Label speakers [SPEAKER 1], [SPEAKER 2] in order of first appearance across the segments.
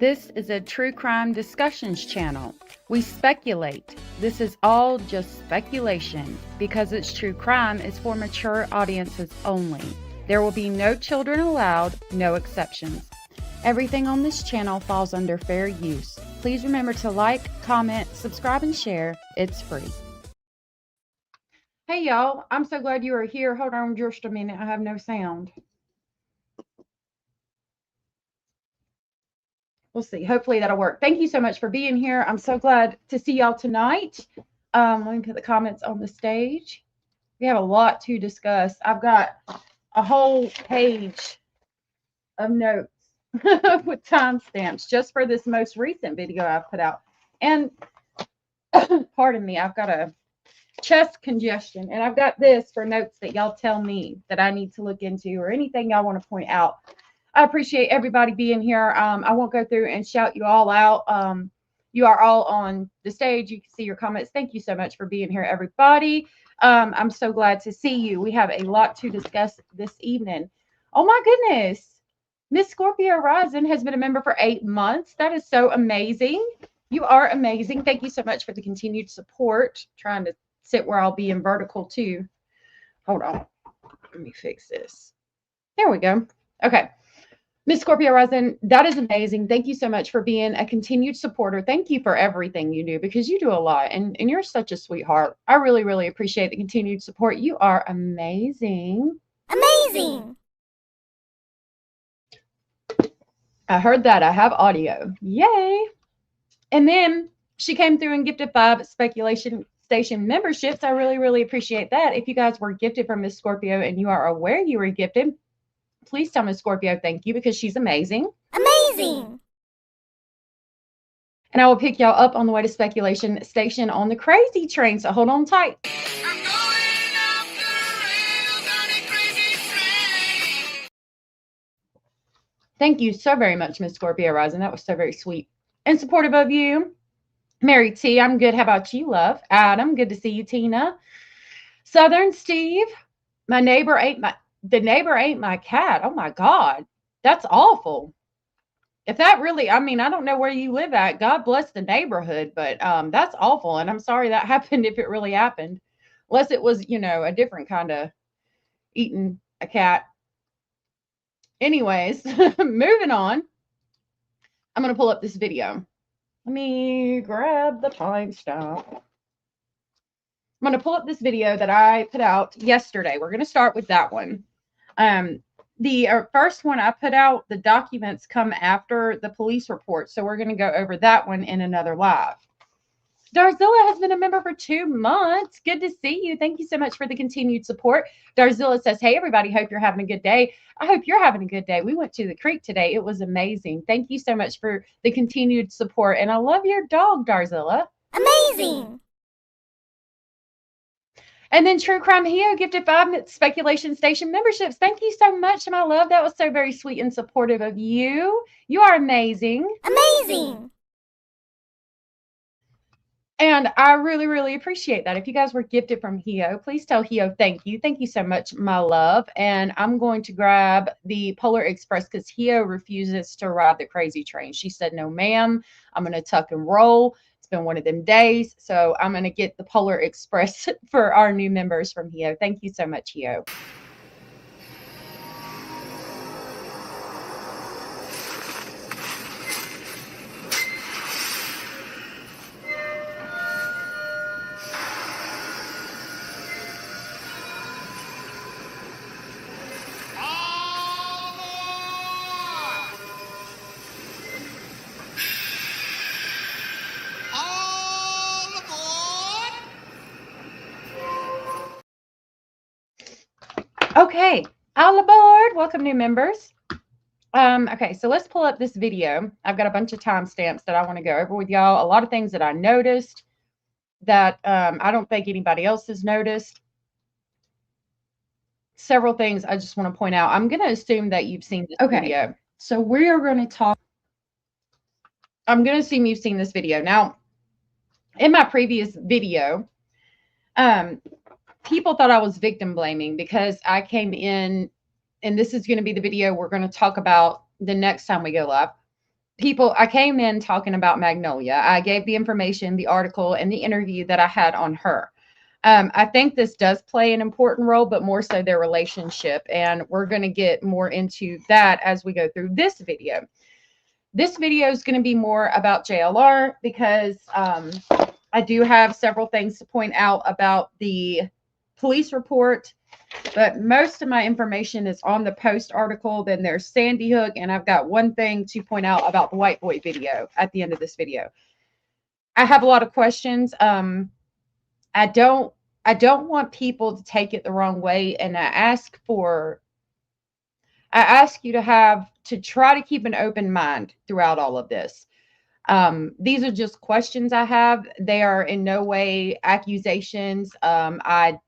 [SPEAKER 1] This is a true crime discussions channel. We speculate. This is all just speculation. Because it's true crime, it's for mature audiences only. There will be no children allowed, no exceptions. Everything on this channel falls under fair use. Please remember to like, comment, subscribe, and share. It's free. Hey y'all, I'm so glad you are here. Hold on just a minute. I have no sound. We'll see. Hopefully that'll work. Thank you so much for being here. I'm so glad to see y'all tonight. Let me put the comments on the stage. We have a lot to discuss. I've got a whole page of notes with timestamps just for this most recent video I've put out. And pardon me, I've got a chest congestion, and I've got this for notes that y'all tell me that I need to look into or anything y'all want to point out. I appreciate everybody being here. I won't go through and shout you all out. You are all on the stage. You can see your comments. Thank you so much for being here, everybody. I'm so glad to see you. We have a lot to discuss this evening. Oh my goodness. Miss Scorpio Rising has been a member for 8 months. That is so amazing. You are amazing. Thank you so much for the continued support. Trying to sit where I'll be in vertical too. Hold on. Let me fix this. There we go. Okay. Miss Scorpio Rising, that is amazing. Thank you so much for being a continued supporter. Thank you for everything you do, because you do a lot, and you're such a sweetheart. I really, really appreciate the continued support. You are amazing.
[SPEAKER 2] Amazing.
[SPEAKER 1] I heard that. I have audio. Yay. And then she came through and gifted 5 speculation station memberships. I really, really appreciate that. If you guys were gifted from Miss Scorpio and you are aware you were gifted, please tell Miss Scorpio thank you, because she's amazing.
[SPEAKER 2] Amazing.
[SPEAKER 1] And I will pick y'all up on the way to speculation station on the crazy train. So hold on tight.
[SPEAKER 3] I'm going off the rails on a crazy train.
[SPEAKER 1] Thank you so very much, Miss Scorpio Rising. That was so very sweet and supportive of you. Mary T, I'm good. How about you, love? Adam, good to see you. Tina, Southern Steve, the neighbor ate my cat. Oh my God, that's awful. If that really, I mean, I don't know where you live at. God bless the neighborhood, but that's awful. And I'm sorry that happened, if it really happened, unless it was, you know, a different kind of eating a cat. Anyways, moving on. I'm going to pull up this video. Let me grab the timestamp. I'm going to pull up this video that I put out yesterday. We're going to start with that one. The first one I put out, the documents come after the police report. So we're going to go over that one in another live. Darzilla has been a member for 2 months. Good to see you. Thank you so much for the continued support. Darzilla says, hey, everybody, hope you're having a good day. I hope you're having a good day. We went to the creek today. It was amazing. Thank you so much for the continued support. And I love your dog, Darzilla.
[SPEAKER 2] Amazing.
[SPEAKER 1] And then True Crime Heo gifted 5 speculation station memberships. Thank you so much, my love. That was so very sweet and supportive of you. You are amazing.
[SPEAKER 2] Amazing.
[SPEAKER 1] And I really, really appreciate that. If you guys were gifted from Heo, please tell Heo thank you. Thank you so much, my love. And I'm going to grab the Polar Express because Heo refuses to ride the crazy train. She said, no, ma'am. I'm going to tuck and roll. It's been one of them days. So I'm going to get the Polar Express for our new members from Heo. Thank you so much, Heo. Okay, all aboard. Welcome, new members. Okay, so let's pull up this video. I've got a bunch of timestamps that I want to go over with y'all. A lot of things that I noticed that I don't think anybody else has noticed. Several things I just want to point out. I'm going to assume that you've seen this video. So we are going to talk. I'm going to assume you've seen this video. Now, in my previous video, people thought I was victim blaming because I came in, and this is going to be the video we're going to talk about the next time we go live. I came in talking about Magnolia. I gave the information, the article, and the interview that I had on her. I think this does play an important role, but more so their relationship. And we're going to get more into that as we go through this video. This video is going to be more about JLR because I do have several things to point out about the police report, but most of my information is on the Post article. Then there's Sandy Hook, and I've got one thing to point out about the Whiteboy video at the end of this video. I have a lot of questions. I don't want people to take it the wrong way, and I ask you to try to keep an open mind throughout all of this. These are just questions I have. They are in no way accusations. I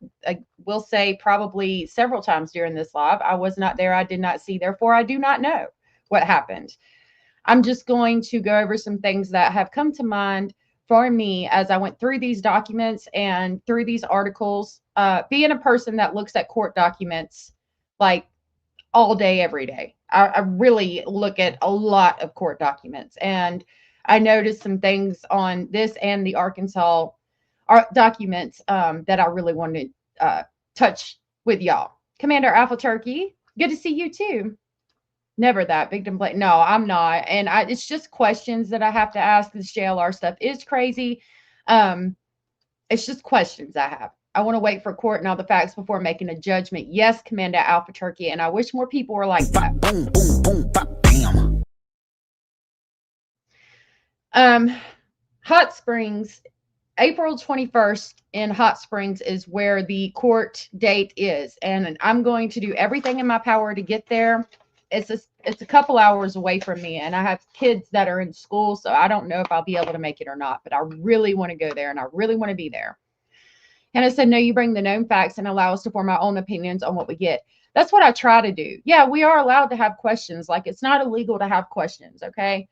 [SPEAKER 1] will say probably several times during this live, I was not there. I did not see. Therefore, I do not know what happened. I'm just going to go over some things that have come to mind for me as I went through these documents and through these articles. Being a person that looks at court documents like all day, every day, I really look at a lot of court documents, and I noticed some things on this and the Arkansas documents that I really wanted to touch with y'all. Commander Alpha Turkey, good to see you too. Never that big to blame. No, I'm not. And it's just questions that I have to ask. This JLR stuff is crazy. It's just questions I have. I want to wait for court and all the facts before making a judgment. Yes, Commander Alpha Turkey. And I wish more people were like that.
[SPEAKER 3] Boom, boom, boom, bam, bam.
[SPEAKER 1] Hot Springs, April 21st in Hot Springs is where the court date is. And I'm going to do everything in my power to get there. It's a couple hours away from me, and I have kids that are in school, so I don't know if I'll be able to make it or not, but I really want to go there, and I really want to be there. And I said, no, you bring the known facts and allow us to form our own opinions on what we get. That's what I try to do. Yeah, we are allowed to have questions. Like, it's not illegal to have questions, okay?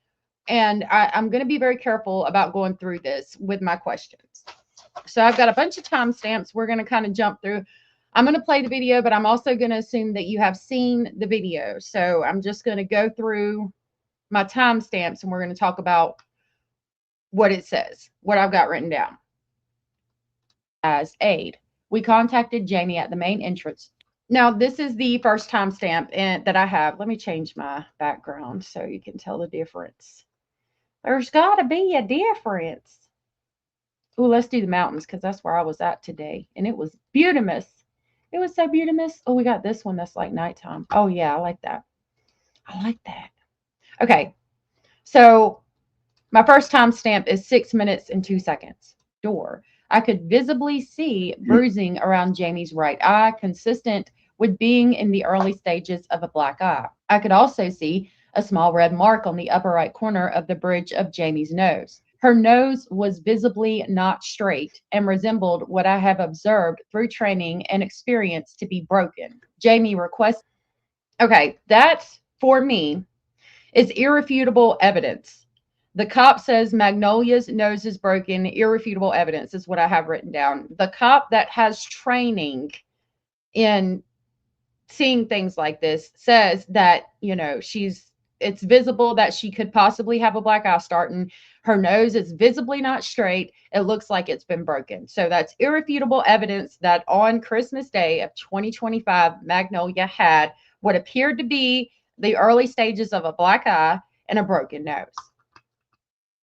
[SPEAKER 1] And I'm going to be very careful about going through this with my questions. So I've got a bunch of timestamps. We're going to kind of jump through. I'm going to play the video, but I'm also going to assume that you have seen the video. So I'm just going to go through my timestamps, and we're going to talk about what it says, what I've got written down. As aid, we contacted Jamie at the main entrance. Now, this is the first timestamp that I have. Let me change my background so you can tell the difference. There's got to be a difference. Oh, let's do the mountains because that's where I was at today, and it was beautiful. It was so beautiful. Oh, we got this one that's like nighttime. Oh, yeah, I like that. I like that. Okay, so my first timestamp is 6 minutes and 2 seconds. Door. I could visibly see bruising around Jamie's right eye, consistent with being in the early stages of a black eye. I could also see a small red mark on the upper right corner of the bridge of Jamie's nose. Her nose was visibly not straight and resembled what I have observed through training and experience to be broken. Jamie requests. Okay, that for me is irrefutable evidence. The cop says Magnolia's nose is broken. Irrefutable evidence is what I have written down. The cop that has training in seeing things like this says that, you know, it's visible that she could possibly have a black eye starting. Her nose is visibly not straight. It looks like it's been broken. So that's irrefutable evidence that on Christmas Day of 2025, Magnolia had what appeared to be the early stages of a black eye and a broken nose.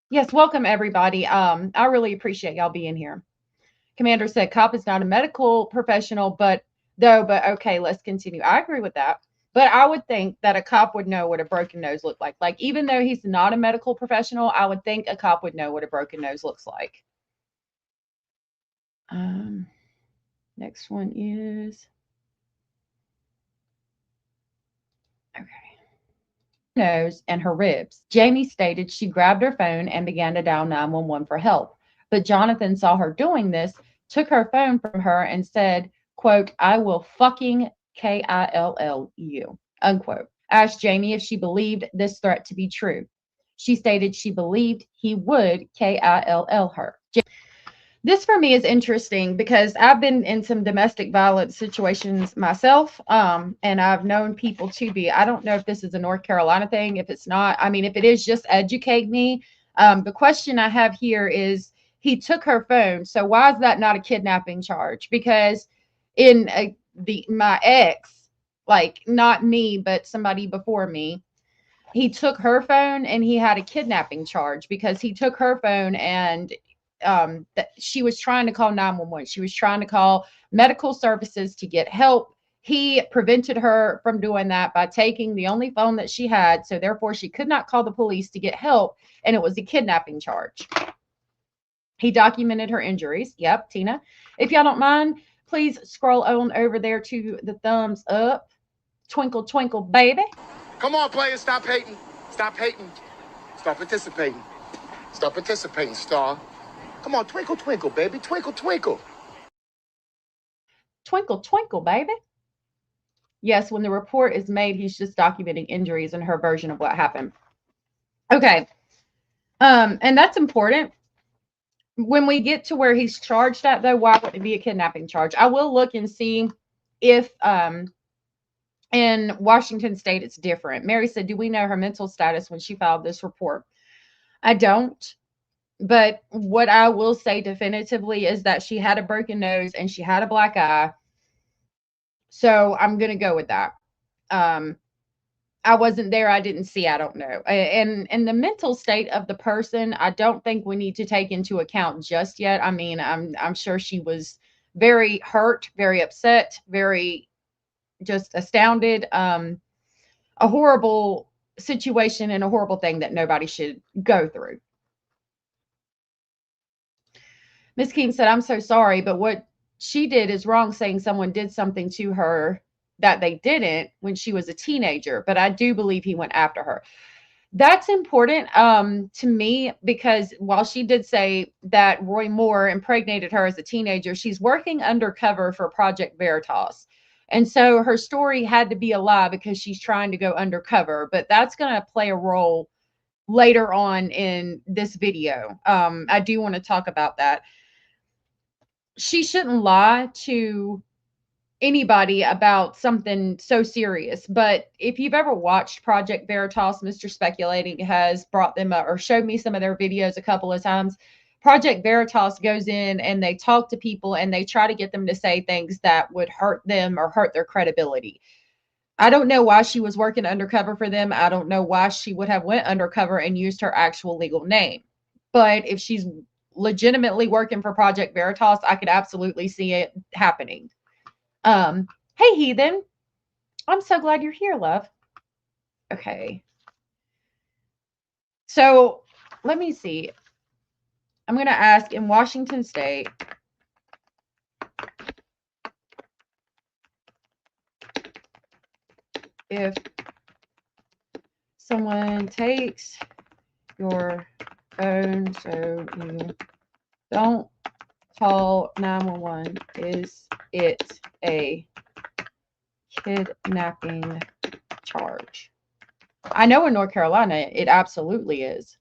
[SPEAKER 1] Yes, welcome everybody. I really appreciate y'all being here. Commander said cop is not a medical professional, but okay, let's continue. I agree with that. But I would think that a cop would know what a broken nose looked like. Like, even though he's not a medical professional, I would think a cop would know what a broken nose looks like. Next one is, okay. Nose and her ribs. Jamie stated she grabbed her phone and began to dial 911 for help. But Jonathan saw her doing this, took her phone from her and said, quote, I will fucking kill you, unquote. Asked Jamie if she believed this threat to be true. She stated she believed he would kill her. This for me is interesting because I've been in some domestic violence situations myself, and I've known people to be. I don't know if this is a North Carolina thing. If it's not, I mean, if it is, just educate me. The question I have here is, he took her phone, so why is that not a kidnapping charge? Because in my ex, like not me, but somebody before me, he took her phone and he had a kidnapping charge because he took her phone and she was trying to call 911. She was trying to call medical services to get help. He prevented her from doing that by taking the only phone that she had. So therefore she could not call the police to get help. And it was a kidnapping charge. He documented her injuries. Yep, Tina. If y'all don't mind, please scroll on over there to the thumbs up. Twinkle, twinkle, baby.
[SPEAKER 4] Come on, players, stop hating. Stop hating. Start participating. Start participating, Star. Come on, twinkle, twinkle, baby. Twinkle, twinkle.
[SPEAKER 1] Twinkle, twinkle, baby. Yes, when the report is made, he's just documenting injuries and her version of what happened. Okay. And that's important. When we get to where he's charged at, though, why would it be a kidnapping charge? I will look and see if in Washington State it's different. Mary said, do we know her mental status when she filed this report? I don't. But what I will say definitively is that she had a broken nose and she had a black eye. So I'm going to go with that. I wasn't there. I didn't see. I don't know. And the mental state of the person, I don't think we need to take into account just yet. I mean, I'm sure she was very hurt, very upset, very just astounded. A horrible situation and a horrible thing that nobody should go through. Miss King said, I'm so sorry, but what she did is wrong, saying someone did something to her that they didn't when she was a teenager. But I do believe he went after her. That's important to me, because while she did say that Roy Moore impregnated her as a teenager, she's working undercover for Project Veritas. And so her story had to be a lie because she's trying to go undercover. But that's going to play a role later on in this video. I do want to talk about that. She shouldn't lie to anybody about something so serious. But if you've ever watched Project Veritas, Mr. Speculating has brought them up or showed me some of their videos a couple of times. Project Veritas goes in and they talk to people and they try to get them to say things that would hurt them or hurt their credibility. I don't know why she was working undercover for them. I don't know why she would have went undercover and used her actual legal name. But if she's legitimately working for Project Veritas, I could absolutely see it happening. Hey, Heathen. I'm so glad you're here, love. Okay. So let me see. I'm going to ask, in Washington State, if someone takes your phone so you don't call 911, is it a kidnapping charge? I know in North Carolina, it absolutely is.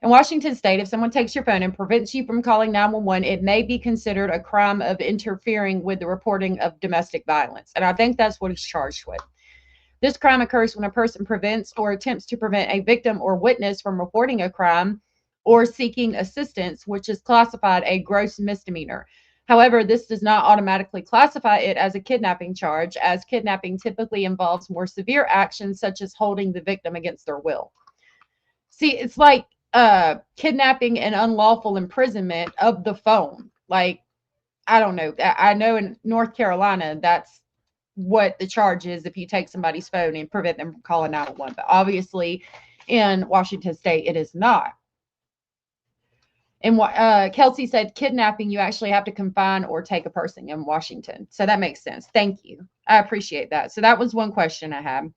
[SPEAKER 1] In Washington State, if someone takes your phone and prevents you from calling 911, it may be considered a crime of interfering with the reporting of domestic violence. And I think that's what he's charged with. This crime occurs when a person prevents or attempts to prevent a victim or witness from reporting a crime or seeking assistance, which is classified a gross misdemeanor. However, this does not automatically classify it as a kidnapping charge, as kidnapping typically involves more severe actions such as holding the victim against their will. See, it's like kidnapping and unlawful imprisonment of the phone. Like, I don't know. I know in North Carolina, that's what the charge is if you take somebody's phone and prevent them from calling 911. But obviously, in Washington State, it is not. And Kelsey said, kidnapping, you actually have to confine or take a person in Washington. So that makes sense. Thank you. I appreciate that. So that was one question I had.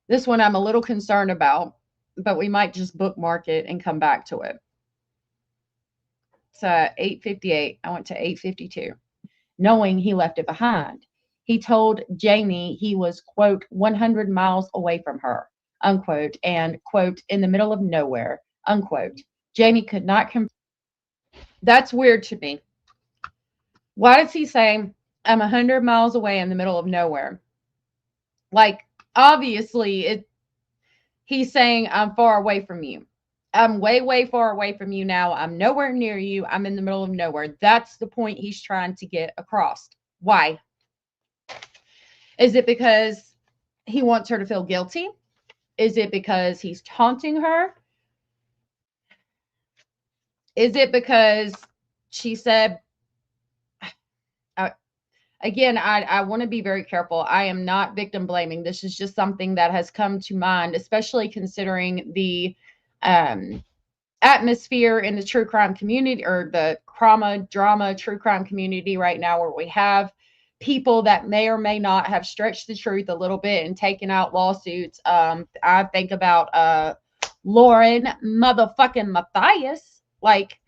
[SPEAKER 1] This one I'm a little concerned about, but we might just bookmark it and come back to it. So 8:58. I went to 8:52. Knowing he left it behind. He told Jamie he was, quote, 100 miles away from her, unquote, and, quote, in the middle of nowhere, unquote. Jamie could not That's weird to me. Why does he say, I'm 100 miles away in the middle of nowhere? Like, obviously, he's saying, I'm far away from you. I'm way, way far away from you now. I'm nowhere near you. I'm in the middle of nowhere. That's the point he's trying to get across. Why? Is it because he wants her to feel guilty? Is it because he's taunting her? Is it because she said, again, I want to be very careful. I am not victim blaming. This is just something that has come to mind, especially considering the atmosphere in the true crime community, or the drama true crime community right now, where we have people that may or may not have stretched the truth a little bit and taken out lawsuits. I think about Lauren motherfucking Matthias. Like,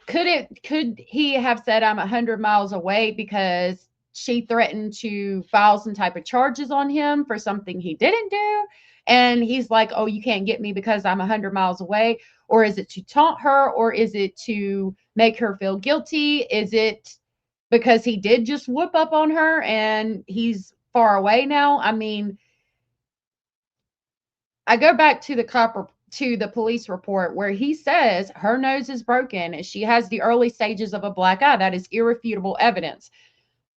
[SPEAKER 1] could he have said, I'm 100 miles away because she threatened to file some type of charges on him for something he didn't do? And he's like, oh, you can't get me because I'm 100 miles away. Or is it to taunt her? Or is it to make her feel guilty? Is it because he did just whoop up on her and he's far away now? I mean, I go back to the police report where he says her nose is broken and she has the early stages of a black eye. That is irrefutable evidence.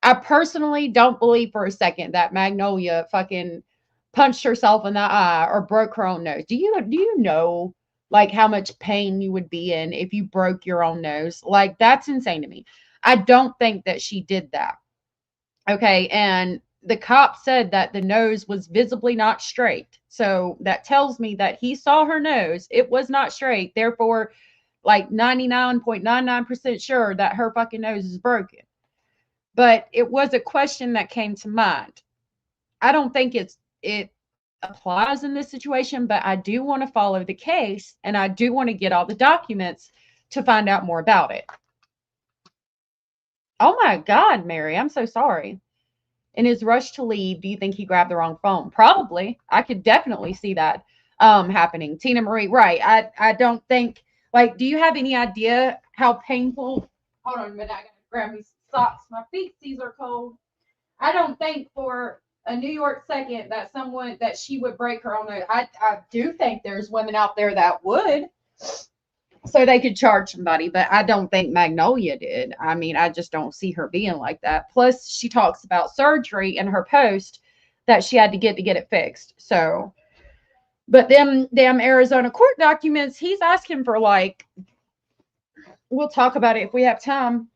[SPEAKER 1] I personally don't believe for a second that Magnolia fucking punched herself in the eye or broke her own nose. Do you know like how much pain you would be in if you broke your own nose? Like, that's insane to me. I don't think that she did that. Okay, and the cop said that the nose was visibly not straight. So that tells me that he saw her nose. It was not straight. Therefore, like 99.99% sure that her fucking nose is broken. But it was a question that came to mind. I don't think it applies in this situation, but I do want to follow the case and I do want to get all the documents to find out more about it. Oh my God, Mary, I'm so sorry. In his rush to leave, do you think he grabbed the wrong phone? Probably. I could definitely see that happening. Tina Marie, right. I don't think, like, do you have any idea how painful? Hold on a minute. I gotta grab me some socks. My feetsies are cold. I don't think for a New York second that she would break her own nose. I do think there's women out there that would, so they could charge somebody, but I don't think Magnolia did. I mean, I just don't see her being like that. Plus, she talks about surgery in her post that she had to get it fixed. So, but them damn Arizona court documents, he's asking for, like, we'll talk about it if we have time,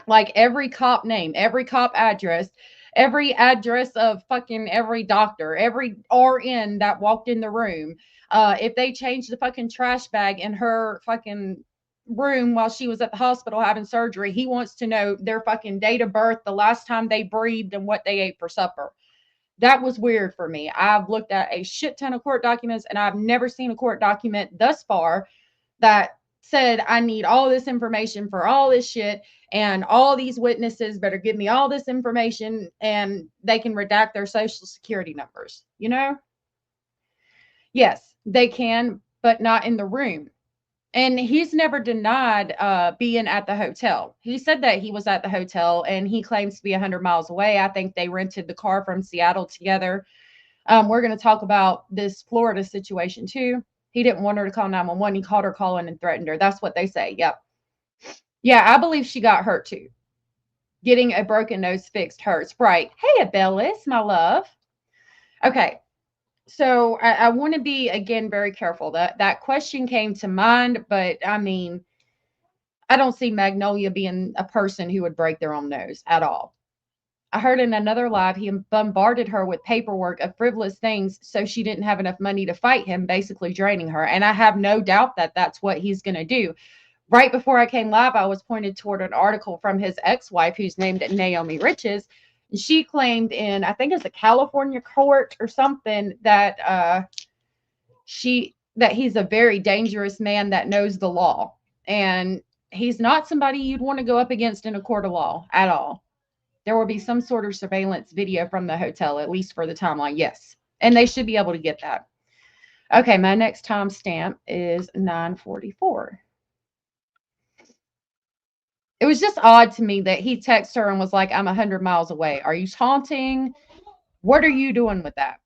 [SPEAKER 1] like every cop name, every cop address, every address of fucking every doctor, every RN that walked in the room. If they changed the fucking trash bag in her fucking room while she was at the hospital having surgery, he wants to know their fucking date of birth, the last time they breathed, and what they ate for supper. That was weird for me. I've looked at a shit ton of court documents and I've never seen a court document thus far that said, I need all this information for all this shit, and all these witnesses better give me all this information, and they can redact their social security numbers. You know? Yes, they can, but not in the room. And he's never denied being at the hotel. He said that he was at the hotel and he claims to be 100 miles away. I think they rented the car from Seattle together. We're going to talk about this Florida situation too. He didn't want her to call 911. He called her calling and threatened her. That's what they say. Yep. Yeah, I believe she got hurt too. Getting a broken nose fixed hurts. Right. Hey, Abellis, my love. Okay. So I want to be, again, very careful. That question came to mind, but I mean, I don't see Magnolia being a person who would break their own nose at all. I heard in another live he bombarded her with paperwork of frivolous things so she didn't have enough money to fight him, basically draining her. And I have no doubt that that's what he's going to do. Right before I came live, I was pointed toward an article from his ex-wife, who's named Naomi Riches. She claimed in, I think it's a California court or something, that he's a very dangerous man that knows the law. And he's not somebody you'd want to go up against in a court of law at all. There will be some sort of surveillance video from the hotel, at least for the timeline. Yes. And they should be able to get that. Okay, my next timestamp is 9:44. It was just odd to me that he texted her and was like, I'm 100 miles away. Are you taunting? What are you doing with that?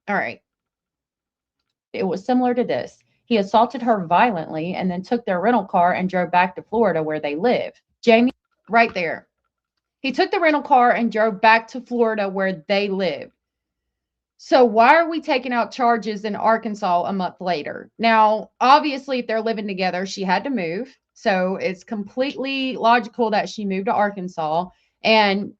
[SPEAKER 1] All right. It was similar to this. He assaulted her violently and then took their rental car and drove back to Florida where they live. Jamie, right there. He took the rental car and drove back to Florida where they live. So why are we taking out charges in Arkansas a month later? Now, obviously, if they're living together, she had to move. So it's completely logical that she moved to Arkansas. And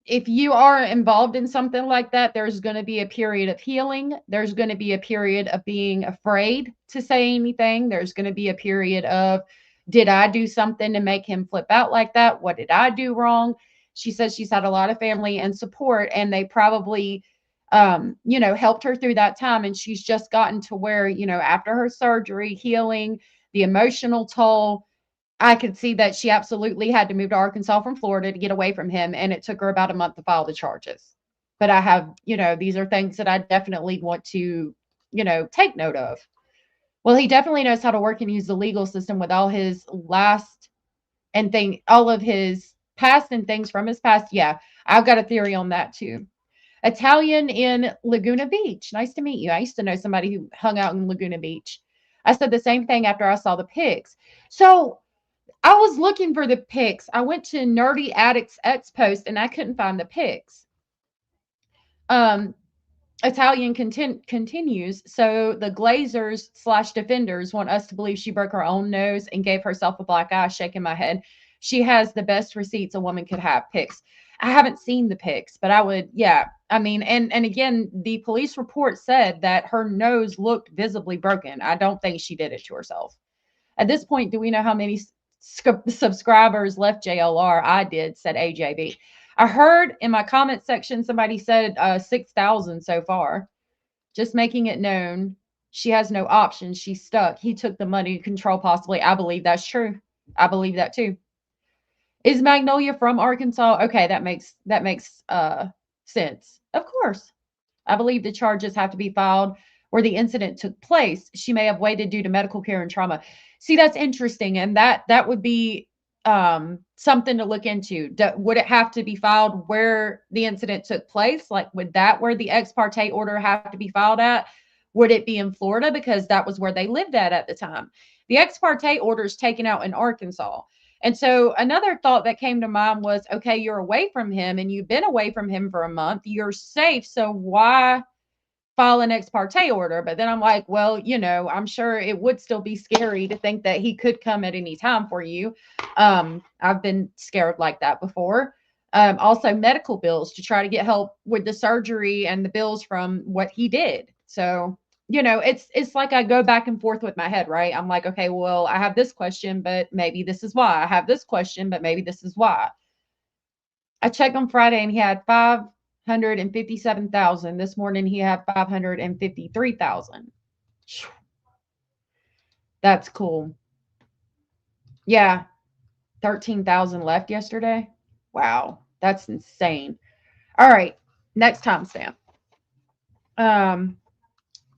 [SPEAKER 1] if you are involved in something like that, there's going to be a period of healing. There's going to be a period of being afraid to say anything. There's going to be a period of, did I do something to make him flip out like that? What did I do wrong? She says she's had a lot of family and support, and they probably, helped her through that time. And she's just gotten to where, after her surgery, healing, the emotional toll, I could see that she absolutely had to move to Arkansas from Florida to get away from him, and it took her about a month to file the charges. But I have, these are things that I definitely want to, take note of. Well, he definitely knows how to work and use the legal system with all his all of his past and things from his past. Yeah, I've got a theory on that too. Italian in Laguna Beach. Nice to meet you. I used to know somebody who hung out in Laguna Beach. I said the same thing after I saw the pics. So I was looking for the pics. I went to Nerdy Addicts X post and I couldn't find the pics. Italian continues. So the Glazers / defenders want us to believe she broke her own nose and gave herself a black eye, shaking my head. She has the best receipts a woman could have. Pics. I haven't seen the pics, but I would, yeah. I mean, and again, the police report said that her nose looked visibly broken. I don't think she did it to herself. At this point, do we know how many subscribers left JLR? I did, said AJB. I heard in my comment section somebody said 6,000 so far. Just making it known she has no options. She's stuck. He took the money to control possibly. I believe that's true. I believe that too. Is Magnolia from Arkansas? Okay, that makes sense. Of course. I believe the charges have to be filed where the incident took place. She may have waited due to medical care and trauma. See, that's interesting, and that would be something to look into. Would it have to be filed where the incident took place? Like, would that where the ex parte order have to be filed at? Would it be in Florida because that was where they lived at the time? The ex parte order is taken out in Arkansas. And so another thought that came to mind was, okay, you're away from him and you've been away from him for a month. You're safe. So why file an ex parte order? But then I'm like, well, I'm sure it would still be scary to think that he could come at any time for you. I've been scared like that before. Also medical bills to try to get help with the surgery and the bills from what he did. So, it's like I go back and forth with my head, right? I'm like, okay, well, I have this question, but maybe this is why. I have this question, but maybe this is why. I checked on Friday and he had 557,000. This morning he had 553,000. That's cool. Yeah. 13,000 left yesterday. Wow. That's insane. All right. Next timestamp.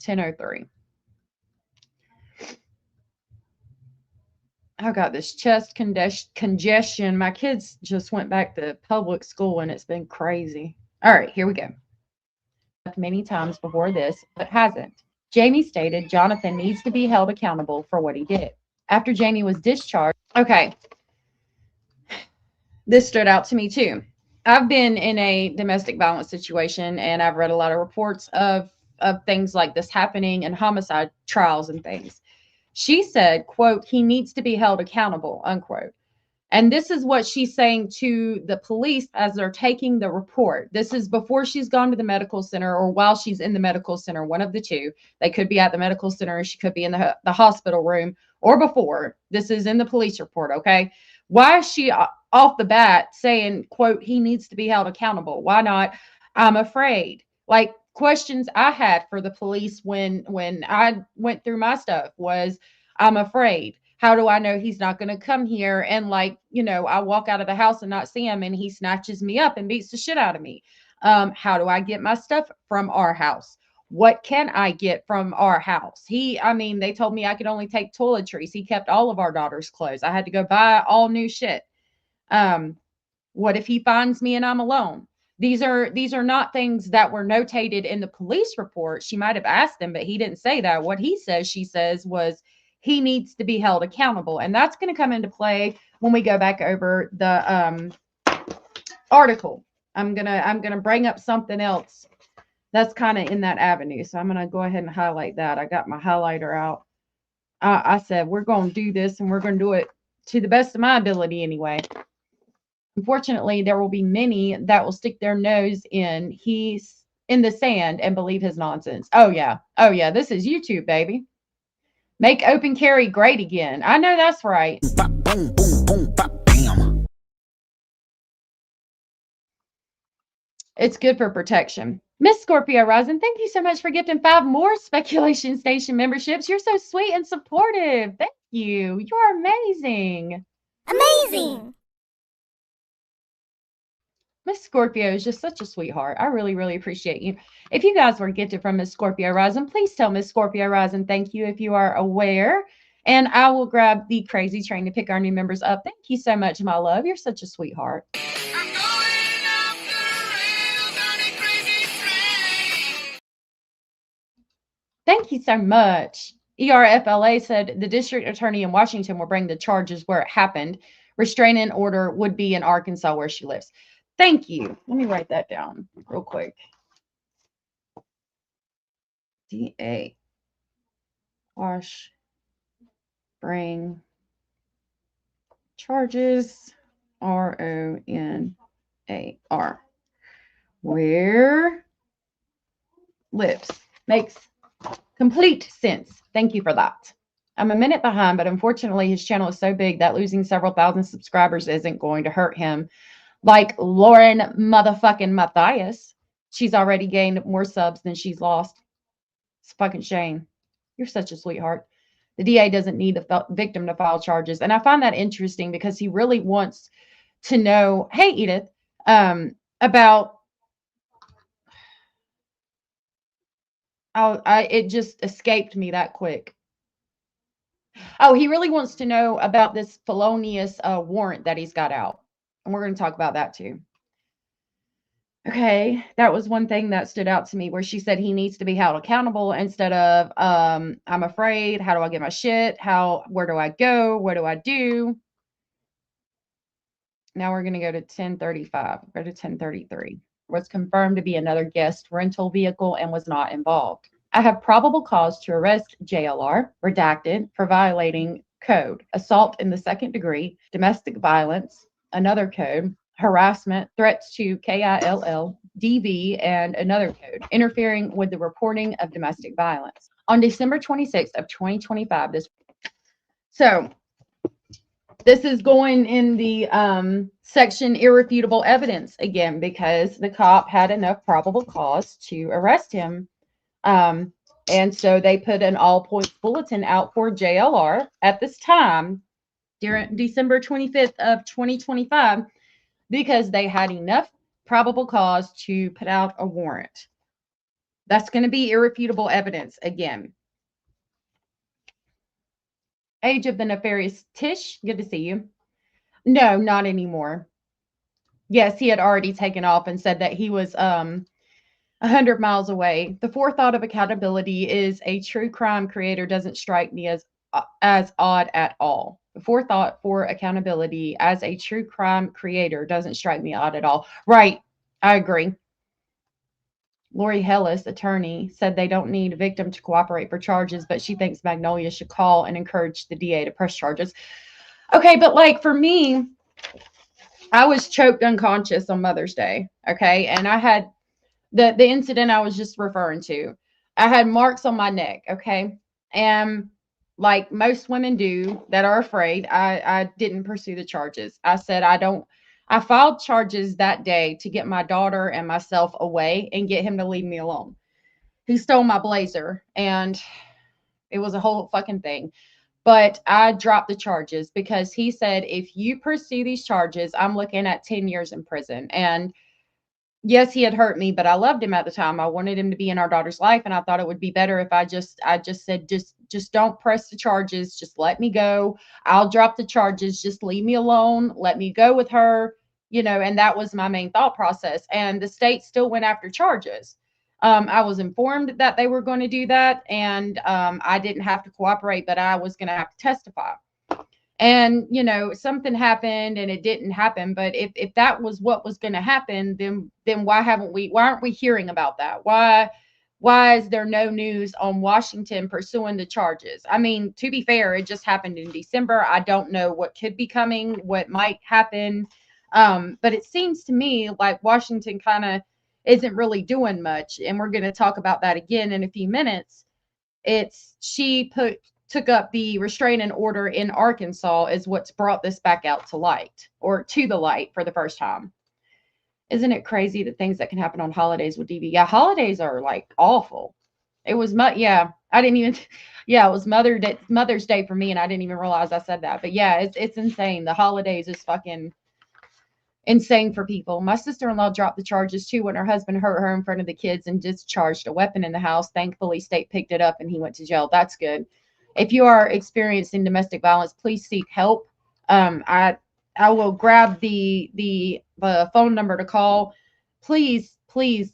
[SPEAKER 1] 10:03. I got this chest congestion. My kids just went back to public school and it's been crazy. All right, here we go. Many times before this, but hasn't. Jamie stated Jonathan needs to be held accountable for what he did. After Jamie was discharged, okay, this stood out to me too. I've been in a domestic violence situation and I've read a lot of reports of things like this happening and homicide trials and things. She said, quote, he needs to be held accountable, unquote. And this is what she's saying to the police as they're taking the report. This is before she's gone to the medical center or while she's in the medical center, one of the two. They could be at the medical center or she could be in the hospital room or before. This is in the police report, okay? Why is she off the bat saying, quote, he needs to be held accountable? Why not? I'm afraid. Like, questions I had for the police when I went through my stuff was, I'm afraid. How do I know he's not going to come here and I walk out of the house and not see him and he snatches me up and beats the shit out of me? How do I get my stuff from our house? What can I get from our house? I mean, they told me I could only take toiletries. He kept all of our daughter's clothes. I had to go buy all new shit. Um, what if he finds me and I'm alone? These are not things that were notated in the police report. She might have asked him, but he didn't say that. What he says, she says, was he needs to be held accountable. And that's going to come into play when we go back over the article. I'm gonna bring up something else that's kind of in that avenue. So I'm gonna go ahead and highlight that. I got my highlighter out. I said we're gonna do this and we're gonna do it to the best of my ability anyway. Unfortunately, there will be many that will stick their nose in the sand and believe his nonsense. Oh yeah. Oh yeah. This is YouTube, baby. Make open carry great again. I know that's right.
[SPEAKER 3] Boom, boom, boom, bam.
[SPEAKER 1] It's good for protection. Miss Scorpio Rising, thank you so much for gifting 5 more Speculation Station memberships. You're so sweet and supportive. Thank you. You are amazing.
[SPEAKER 2] Amazing.
[SPEAKER 1] Miss Scorpio is just such a sweetheart. I really, really appreciate you. If you guys were gifted from Miss Scorpio Rising, please tell Miss Scorpio Rising thank you if you are aware. And I will grab the crazy train to pick our new members up. Thank you so much, my love. You're such a sweetheart.
[SPEAKER 3] I'm going off the rails on a crazy train.
[SPEAKER 1] Thank you so much. ERFLA said the district attorney in Washington will bring the charges where it happened. Restraining order would be in Arkansas where she lives. Thank you. Let me write that down real quick. DA. Wash. Bring. Charges. RONAR. Where lives. Makes complete sense. Thank you for that. I'm a minute behind, but unfortunately his channel is so big that losing several thousand subscribers isn't going to hurt him. Like Lauren motherfucking Matthias. She's already gained more subs than she's lost. It's a fucking shame. You're such a sweetheart. The DA doesn't need the victim to file charges. And I find that interesting because he really wants to know, hey, Edith, about it just escaped me that quick. Oh, he really wants to know about this felonious warrant that he's got out. And we're going to talk about that too. Okay, that was one thing that stood out to me where she said he needs to be held accountable instead of I'm afraid, how do I get my shit? Where do I go? What do I do? Now we're going to go to 1035. Go to 1033. Was confirmed to be another guest rental vehicle and was not involved. I have probable cause to arrest JLR, redacted, for violating code, assault in the second degree, domestic violence, another code, harassment, threats to KILL, DV, and another code, interfering with the reporting of domestic violence. On December 26th of 2025, this is going in the section irrefutable evidence again, because the cop had enough probable cause to arrest him. And so they put an all points bulletin out for JLR at this time during December 25th of 2025, because they had enough probable cause to put out a warrant. That's going to be irrefutable evidence again. Age of the Nefarious Tish, good to see you. No, not anymore. Yes, he had already taken off and said that he was 100 miles away. The forethought of accountability is a true crime creator doesn't strike me as odd at all. The forethought for accountability as a true crime creator doesn't strike me odd at all. Right, I agree. Lori Hellis, attorney, said they don't need a victim to cooperate for charges, but she thinks Magnolia should call and encourage the DA to press charges. Okay, but like for me, I was choked unconscious on Mother's Day. Okay, and I had the incident I was just referring to. I had marks on my neck. Okay, and like most women do that are afraid, I didn't pursue the charges. I said I filed charges that day to get my daughter and myself away and get him to leave me alone. He stole my blazer and it was a whole fucking thing. But I dropped the charges because he said, if you pursue these charges, I'm looking at 10 years in prison. And yes, he had hurt me, but I loved him at the time. I wanted him to be in our daughter's life, and I thought it would be better if I just said, just don't press the charges. Just let me go. I'll drop the charges. Just leave me alone. Let me go with her. And that was my main thought process. And the state still went after charges. I was informed that they were going to do that, and I didn't have to cooperate, but I was going to have to testify. And something happened and it didn't happen, but if that was what was going to happen, then why aren't we hearing about that? Why is there no news on Washington pursuing the charges? I mean, to be fair, it just happened in December. I don't know what could be coming, what might happen. But it seems to me like Washington kind of isn't really doing much, and we're going to talk about that again in a few minutes. She took up the restraining order in Arkansas is what's brought this back out to light, or to the light for the first time. Isn't it crazy the things that can happen on holidays with DV? Yeah, holidays are like awful. It was I didn't even yeah, it was Mother's Day for me, and I didn't even realize I said that. But yeah, it's insane. The holidays is fucking insane for people. My sister-in-law dropped the charges too when her husband hurt her in front of the kids and discharged a weapon in the house. Thankfully, state picked it up and he went to jail. That's good. If you are experiencing domestic violence, please seek help. I will grab the phone number to call. Please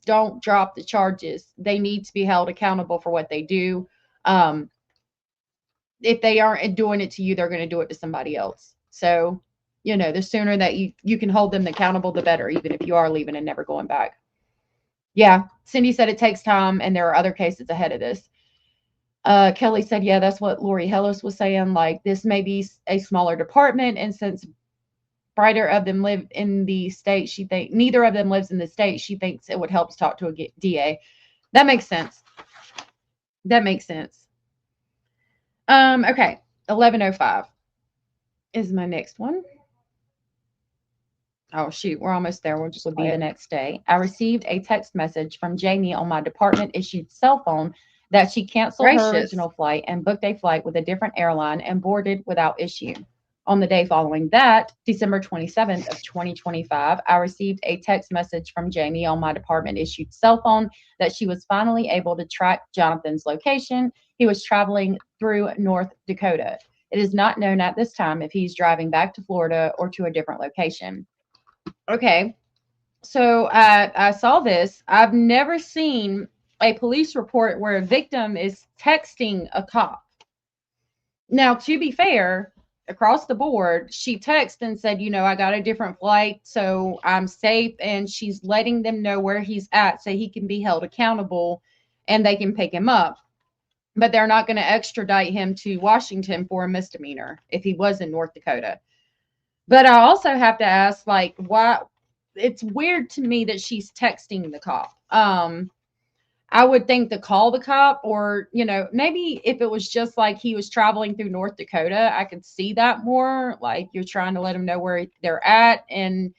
[SPEAKER 1] don't drop the charges. They need to be held accountable for what they do. If they aren't doing it to you, they're going to do it to somebody else. So, the sooner that you can hold them accountable, the better, even if you are leaving and never going back. Yeah, Cindy said it takes time, and there are other cases ahead of this. Kelly said, yeah, that's what Lori Hellis was saying. Like, this may be a smaller department, and since neither of them live in the state, neither of them lives in the state, she thinks it would help to talk to a DA. That makes sense. Okay, 11:05 is my next one. Oh, shoot, we're almost there. We'll just be the next day. I received a text message from Jamie on my department-issued cell phone that she canceled her original flight and booked a flight with a different airline and boarded without issue. On the day following that, December 27th of 2025, I received a text message from Jamie on my department-issued cell phone that she was finally able to track Jonathan's location. He was traveling through North Dakota. It is not known at this time if he's driving back to Florida or to a different location. Okay, so I saw this. I've never seen a police report where a victim is texting a cop. Now, to be fair, across the board, she texted and said, I got a different flight, so I'm safe. And she's letting them know where he's at so he can be held accountable and they can pick him up. But they're not going to extradite him to Washington for a misdemeanor if he was in North Dakota. But I also have to ask, like, why? It's weird to me that she's texting the cop. I would think to call the cop, or, maybe if it was just like he was traveling through North Dakota, I could see that more. Like, you're trying to let them know where they're at. And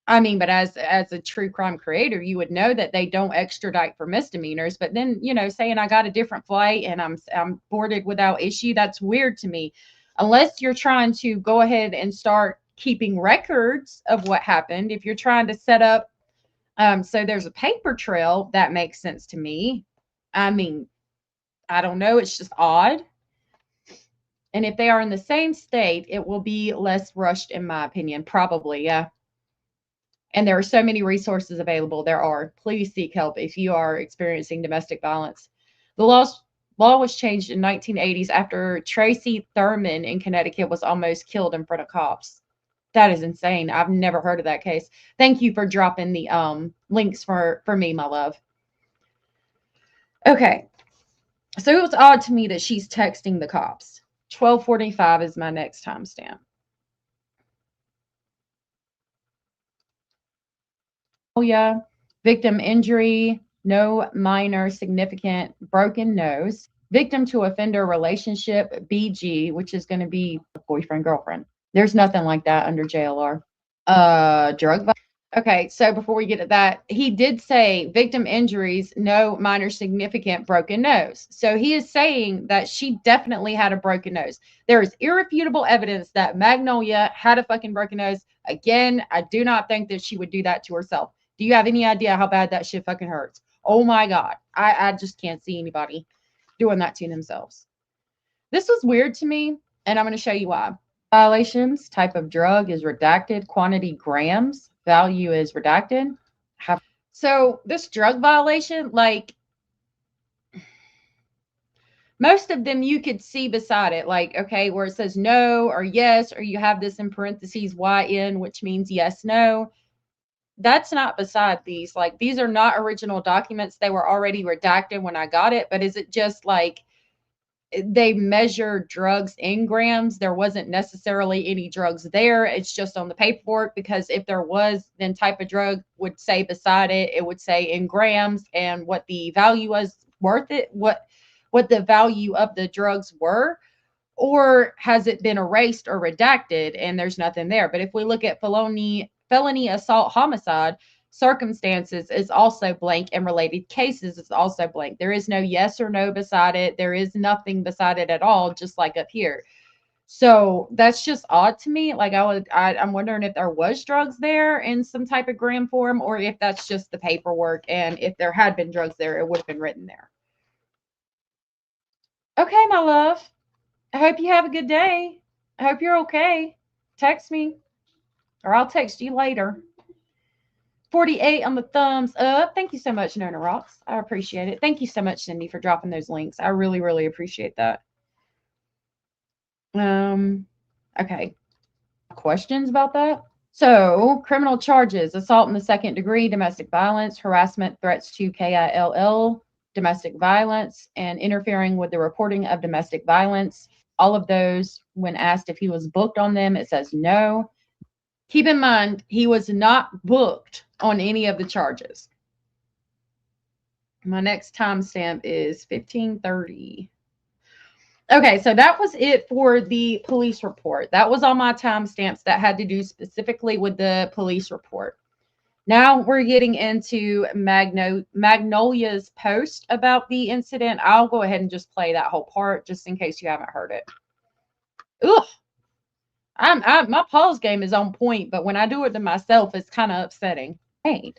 [SPEAKER 1] I mean, but as a true crime creator, you would know that they don't extradite for misdemeanors. But then, saying I got a different flight and I'm boarded without issue, that's weird to me. Unless you're trying to go ahead and start keeping records of what happened. If you're trying to set up so there's a paper trail, that makes sense to me. I mean, I don't know. It's just odd. And if they are in the same state, it will be less rushed, in my opinion. Probably, yeah. And there are so many resources available. Please seek help if you are experiencing domestic violence. The law was changed in 1980s after Tracy Thurman in Connecticut was almost killed in front of cops. That is insane. I've never heard of that case. Thank you for dropping the links for me, my love. Okay. So it was odd to me that she's texting the cops. 12:45 is my next timestamp. Oh, yeah. Victim injury, no minor significant broken nose. Victim to offender relationship, BG, which is going to be boyfriend, girlfriend. There's nothing like that under JLR. Drug. Okay, so before we get to that, he did say victim injuries, no minor significant broken nose. So he is saying that she definitely had a broken nose. There is irrefutable evidence that Magnolia had a fucking broken nose. Again, I do not think that she would do that to herself. Do you have any idea how bad that shit fucking hurts? Oh my God. I just can't see anybody doing that to themselves. This was weird to me, and I'm going to show you why. Violations, type of drug is redacted, quantity grams, value is redacted. So this drug violation, like most of them you could see beside it, like, okay, where it says no or yes, or you have this in parentheses YN, which means yes, no. That's not beside these. Like, these are not original documents. They were already redacted when I got it, but is it just like they measure drugs in grams? There wasn't necessarily any drugs there. It's just on the paperwork, because if there was, then type of drug would say beside it, it would say in grams and what the value was worth it, what the value of the drugs were. Or has it been erased or redacted and there's nothing there? But if we look at felony assault homicide, circumstances is also blank, and related cases is also blank. There is no yes or no beside it. There is nothing beside it at all, just like up here. So that's just odd to me. Like, I'm wondering if there was drugs there in some type of gram form, or if that's just the paperwork, and if there had been drugs there, it would have been written there. Okay, my love. I hope you have a good day. I hope you're okay. Text me, or I'll text you later. 48 on the thumbs up. Thank you so much, Nona Rocks. I appreciate it. Thank you so much, Cindy, for dropping those links. I really, really appreciate that. Okay. Questions about that? So, criminal charges: assault in the second degree, domestic violence, harassment, threats to KILL, domestic violence, and interfering with the reporting of domestic violence. All of those, when asked if he was booked on them, it says no. Keep in mind, he was not booked on any of the charges. My next timestamp is 15:30. Okay, so that was it for the police report. That was all my timestamps that had to do specifically with the police report. Now we're getting into Magnolia's post about the incident. I'll go ahead and just play that whole part just in case you haven't heard it. Ugh. My pause game is on point, but when I do it to myself, it's kind of upsetting. Right.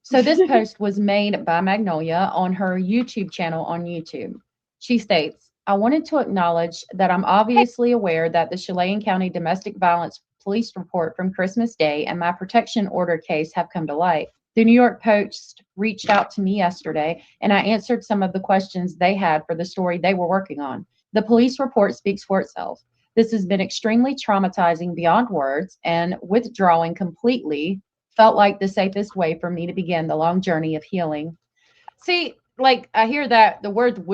[SPEAKER 1] So this post was made by Magnolia on her YouTube channel on YouTube. She states, I wanted to acknowledge that I'm obviously aware that the Chelan County domestic violence police report from Christmas Day and my protection order case have come to light. The New York Post reached out to me yesterday, and I answered some of the questions they had for the story they were working on. The police report speaks for itself. This has been extremely traumatizing beyond words, and withdrawing completely felt like the safest way for me to begin the long journey of healing. See, like, I hear that the word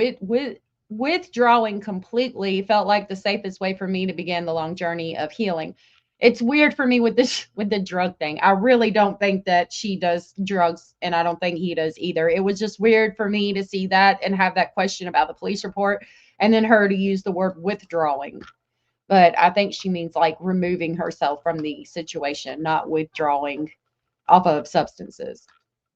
[SPEAKER 1] withdrawing completely felt like the safest way for me to begin the long journey of healing. It's weird for me with the drug thing. I really don't think that she does drugs, and I don't think he does either. It was just weird for me to see that and have that question about the police report, and then her to use the word withdrawing. But I think she means like removing herself from the situation, not withdrawing off of substances.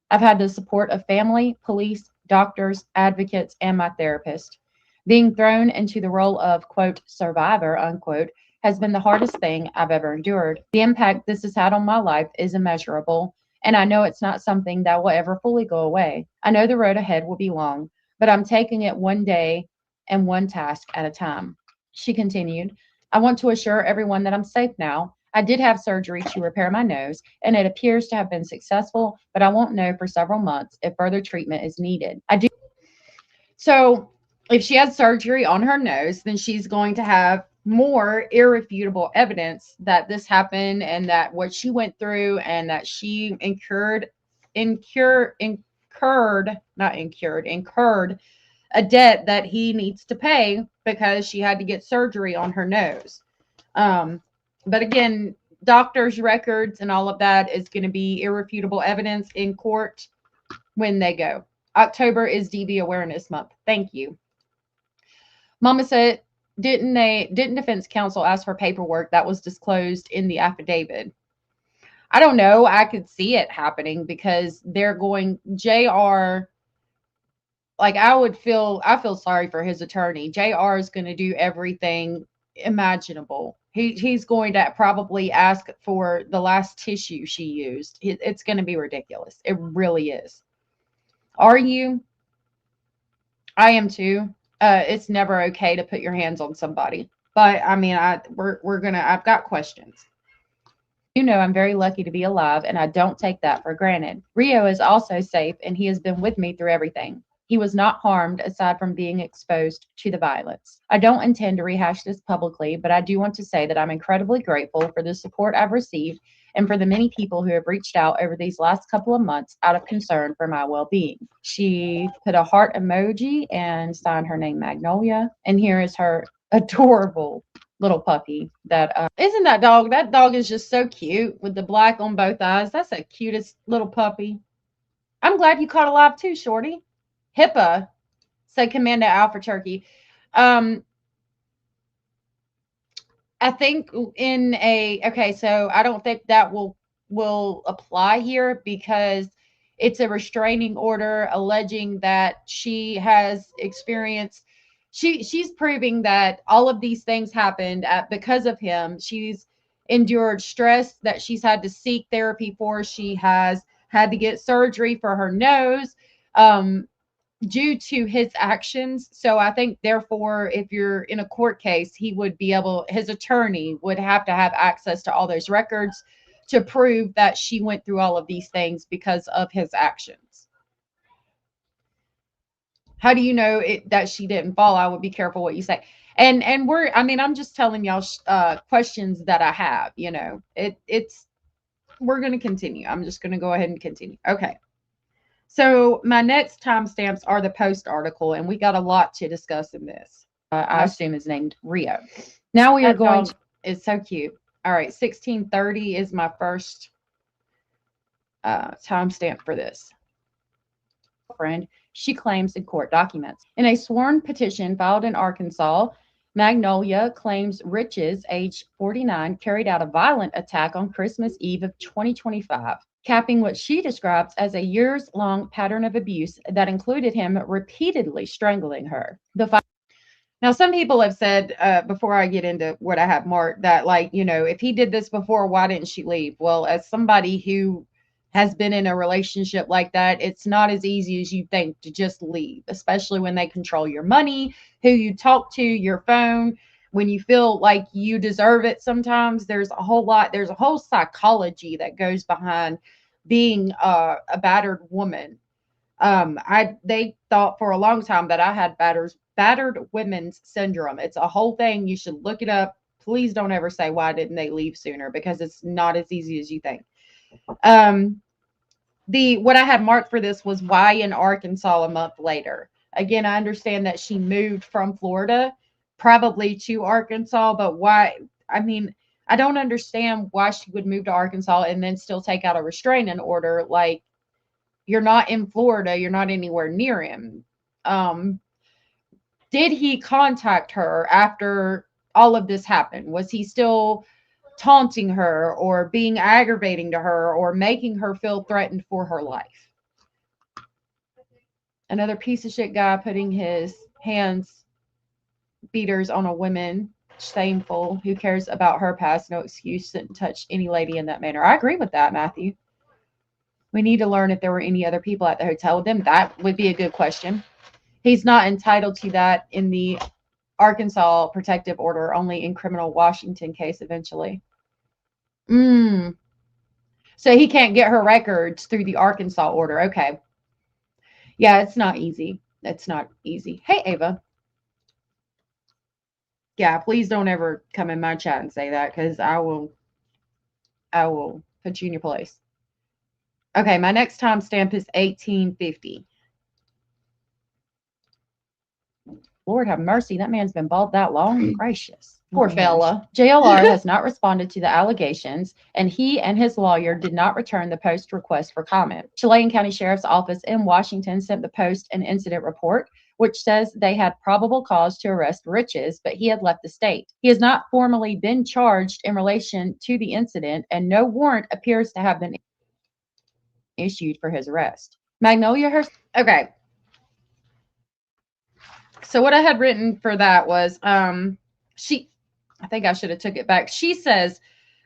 [SPEAKER 1] I've had the support of family, police, doctors, advocates, and my therapist. Being thrown into the role of, quote, survivor, unquote, has been the hardest thing I've ever endured. The impact this has had on my life is immeasurable, and I know it's not something that will ever fully go away. I know the road ahead will be long, but I'm taking it one day and one task at a time. She continued, I want to assure everyone that I'm safe now. I did have surgery to repair my nose, and it appears to have been successful, but I won't know for several months if further treatment is needed. So if she has surgery on her nose, then she's going to have more irrefutable evidence that this happened, and that what she went through, and that she incurred a debt that he needs to pay because she had to get surgery on her nose. But again, doctors' records and all of that is going to be irrefutable evidence in court when they go. October is DV Awareness Month. Thank you. Mama said, didn't defense counsel ask for paperwork that was disclosed in the affidavit? I don't know. I could see it happening because they're going JR. Like, I feel sorry for his attorney. JR is going to do everything imaginable. He's going to probably ask for the last tissue she used. It's going to be ridiculous. It really is. Are you? I am too. It's never okay to put your hands on somebody. But I mean, I've got questions. You know, I'm very lucky to be alive, and I don't take that for granted. Rio is also safe, and he has been with me through everything. He was not harmed aside from being exposed to the violence. I don't intend to rehash this publicly, but I do want to say that I'm incredibly grateful for the support I've received and for the many people who have reached out over these last couple of months out of concern for my well being. She put a heart emoji and signed her name Magnolia. And here is her adorable little puppy that isn't that dog is just so cute with the black on both eyes. That's the cutest little puppy. I'm glad you caught alive too, Shorty. HIPAA, said Commando Alpha Turkey. I think so I don't think that will apply here because it's a restraining order alleging that she has experienced she's proving that all of these things happened because of him. She's endured stress that she's had to seek therapy for. She has had to get surgery for her nose. Due to his actions. So I think therefore, if you're in a court case, his attorney would have to have access to all those records to prove that she went through all of these things because of his actions. How do you know that she didn't fall? I would be careful what you say. And I'm just telling y'all questions that I have, we're going to continue. I'm just going to go ahead and continue. Okay. So my next timestamps are the Post article, and we got a lot to discuss in this. I assume is named Rio. Now we are going. It's so cute. All right, 1630 is my first timestamp for this. Friend, she claims in court documents. In a sworn petition filed in Arkansas, Magnolia claims Riches, age 49, carried out a violent attack on Christmas Eve of 2025. Capping what she describes as a years-long pattern of abuse that included him repeatedly strangling her. Now, some people have said, before I get into what I have marked, that, if he did this before, why didn't she leave? Well, as somebody who has been in a relationship like that, it's not as easy as you think to just leave, especially when they control your money, who you talk to, your phone. When you feel like you deserve it, sometimes there's a whole psychology that goes behind being a battered woman. They thought for a long time that I had battered women's syndrome. It's a whole thing. You should look it up. Please don't ever say, why didn't they leave sooner? Because it's not as easy as you think. What I had marked for this was why in Arkansas a month later. Again, I understand that she moved from Florida probably to Arkansas, but why? I mean, I don't understand why she would move to Arkansas and then still take out a restraining order. Like, you're not in Florida, you're not anywhere near him. Did he contact her after all of this happened? Was he still taunting her or being aggravating to her or making her feel threatened for her life? Another piece of shit guy putting his hands beaters on a woman. Shameful. Who cares about her past? No excuse. Shouldn't touch any lady in that manner. I agree with that, Matthew. We need to learn if there were any other people at the hotel with him. That would be a good question. He's not entitled to that in the Arkansas protective order, only in criminal Washington case eventually. So he can't get her records through the Arkansas order. Okay. Yeah, it's not easy. It's not easy. Hey, Ava. Yeah, please don't ever come in my chat and say that, because I will put you in your place. Okay, my next timestamp is 1850. Lord have mercy, that man's been bald that long. Gracious. Poor fella. JLR has not responded to the allegations, and he and his lawyer did not return the Post request for comment. Chelan County Sheriff's Office in Washington sent the Post an incident report, which says they had probable cause to arrest Riches, but he had left the state. He has not formally been charged in relation to the incident, and no warrant appears to have been issued for his arrest. Magnolia herself. Okay. So what I had written for that was, I think I should have took it back. She says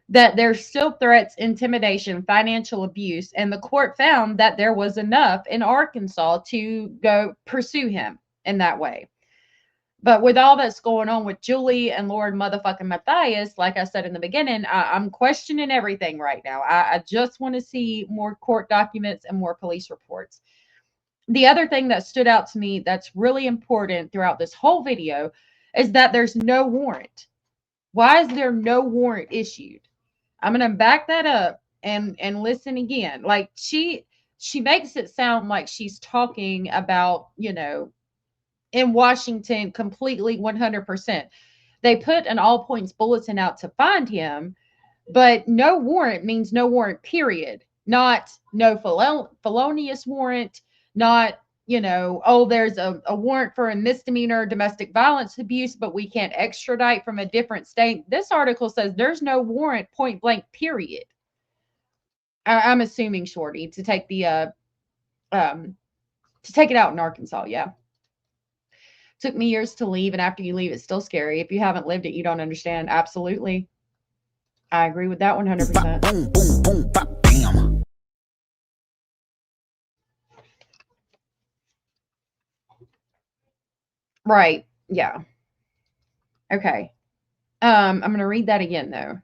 [SPEAKER 1] that there's still threats, intimidation, financial abuse, and the court found that there was enough in Arkansas to go pursue him in that way. But with all that's going on with Julie and Lord motherfucking Matthias, like I said in the beginning, I'm questioning everything right now. I just want to see more court documents and more police reports. The other thing that stood out to me that's really important throughout this whole video is that there's no warrant. Why is there no warrant issued? I'm gonna back that up and listen again. Like she makes it sound like she's talking about, in Washington completely 100%. They put an all points bulletin out to find him, but no warrant means no warrant, period. Not no felonious warrant, not, oh, there's a warrant for a misdemeanor domestic violence abuse, but we can't extradite from a different state. This article says there's no warrant, point blank, period. I'm assuming, Shorty, to take the to take it out in Arkansas. Yeah. Took me years to leave, and after you leave, it's still scary. If you haven't lived it, you don't understand. Absolutely. I agree with that 100%.
[SPEAKER 3] Boom, boom, boom, bop, bam.
[SPEAKER 1] Right. Yeah. Okay. I'm going to read that again, though.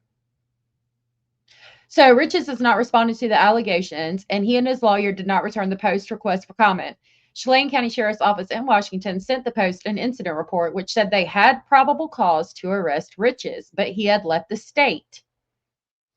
[SPEAKER 1] So Riches has not responded to the allegations, and he and his lawyer did not return the Post request for comment. Chelan County Sheriff's Office in Washington sent the Post an incident report which said they had probable cause to arrest Riches, but he had left the state.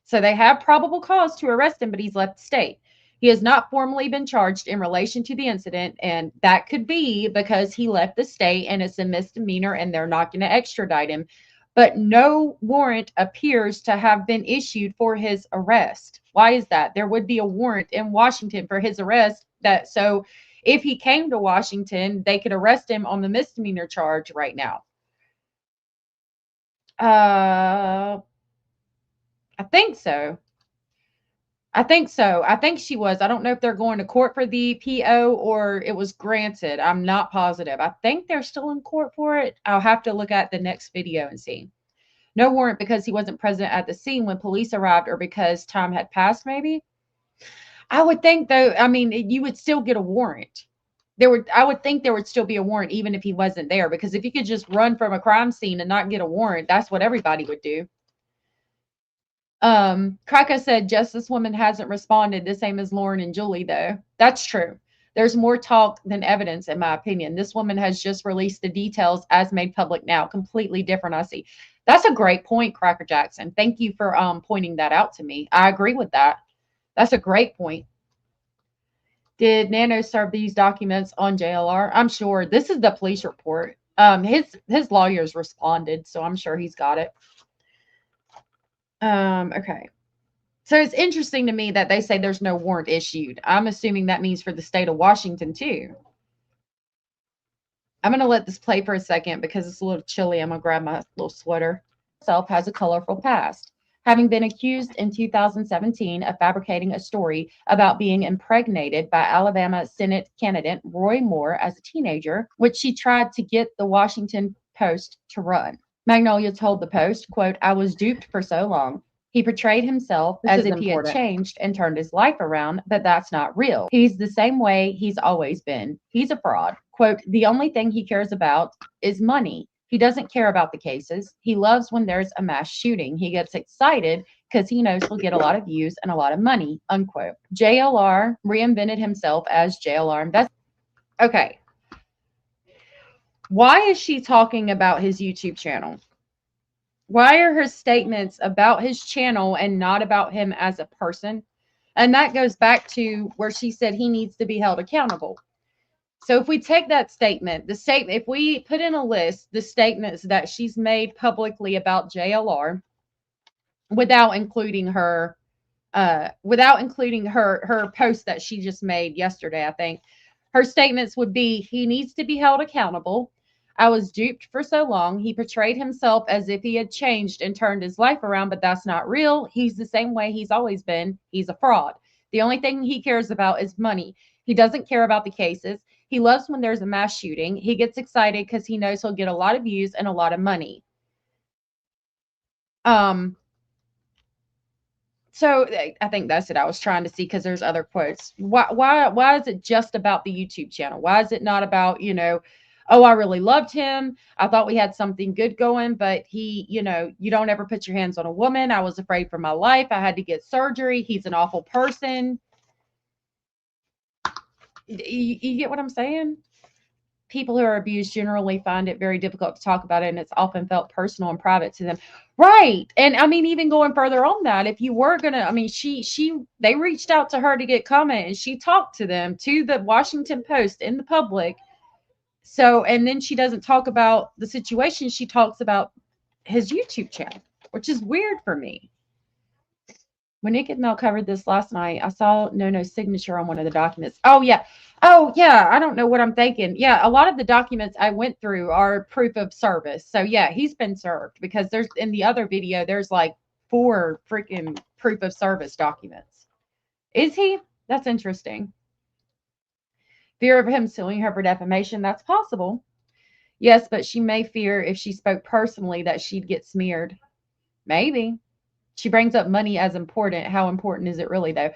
[SPEAKER 1] So they have probable cause to arrest him, but he's left the state. He has not formally been charged in relation to the incident, and that could be because he left the state and it's a misdemeanor and they're not going to extradite him. But no warrant appears to have been issued for his arrest. Why is that? There would be a warrant in Washington for his arrest. So if he came to Washington, they could arrest him on the misdemeanor charge right now. I think so. I think she was. I don't know if they're going to court for the PO or it was granted. I'm not positive. I think they're still in court for it. I'll have to look at the next video and see. No warrant because he wasn't present at the scene when police arrived or because time had passed, maybe. I would think, though, I mean, you would still get a warrant. I would think there would still be a warrant even if he wasn't there, because if you could just run from a crime scene and not get a warrant, that's what everybody would do. Kraka said, just this woman hasn't responded, the same as Lauren and Julie, though. That's true. There's more talk than evidence, in my opinion. This woman has just released the details as made public now. Completely different, I see. That's a great point, Cracker Jackson. Thank you for pointing that out to me. I agree with that. That's a great point. Did Nano serve these documents on JLR? I'm sure. This is the police report. His lawyers responded, so I'm sure he's got it. Okay. So it's interesting to me that they say there's no warrant issued. I'm assuming that means for the state of Washington too. I'm going to let this play for a second because it's a little chilly. I'm going to grab my little sweater. Itself has a colorful past. Having been accused in 2017 of fabricating a story about being impregnated by Alabama Senate candidate Roy Moore as a teenager, which she tried to get the Washington Post to run. Magnolia told the Post, quote, I was duped for so long. He portrayed himself as if he had changed and turned his life around, but that's not real. He's the same way he's always been. He's a fraud. Quote, the only thing he cares about is money. He doesn't care about the cases. He loves when there's a mass shooting. He gets excited because he knows he'll get a lot of views and a lot of money, unquote. JLR reinvented himself as JLR Invest. Okay. Why is she talking about his YouTube channel? Why are her statements about his channel and not about him as a person? And that goes back to where she said he needs to be held accountable. So if we take that statement, if we put in a list the statements that she's made publicly about JLR, without including her post that she just made yesterday, I think her statements would be: he needs to be held accountable. I was duped for so long. He portrayed himself as if he had changed and turned his life around, but that's not real. He's the same way he's always been. He's a fraud. The only thing he cares about is money. He doesn't care about the cases. He loves when there's a mass shooting. He gets excited because he knows he'll get a lot of views and a lot of money. Um, so I think that's it. I was trying to see because there's other quotes. Why is it just about the YouTube channel? Why is it not about, oh, I really loved him. I thought we had something good going, but he, you don't ever put your hands on a woman. I was afraid for my life. I had to get surgery. He's an awful person. You get what I'm saying? People who are abused generally find it very difficult to talk about it, and it's often felt personal and private to them. Right. And I mean, even going further on that, if you were gonna, I mean, they reached out to her to get comment, and she talked to them, to the Washington Post, in the public. So, and then she doesn't talk about the situation, she talks about his YouTube channel, which is weird for me. When Naked Mel covered this last night, I saw Nono's signature on one of the documents. Oh, yeah. Oh, yeah. I don't know what I'm thinking. Yeah, a lot of the documents I went through are proof of service. So, yeah, he's been served, because there's, in the other video, there's like 4 freaking proof of service documents. Is he? That's interesting. Fear of him suing her for defamation. That's possible. Yes, but she may fear if she spoke personally that she'd get smeared. Maybe. She brings up money as important. How important is it really, though?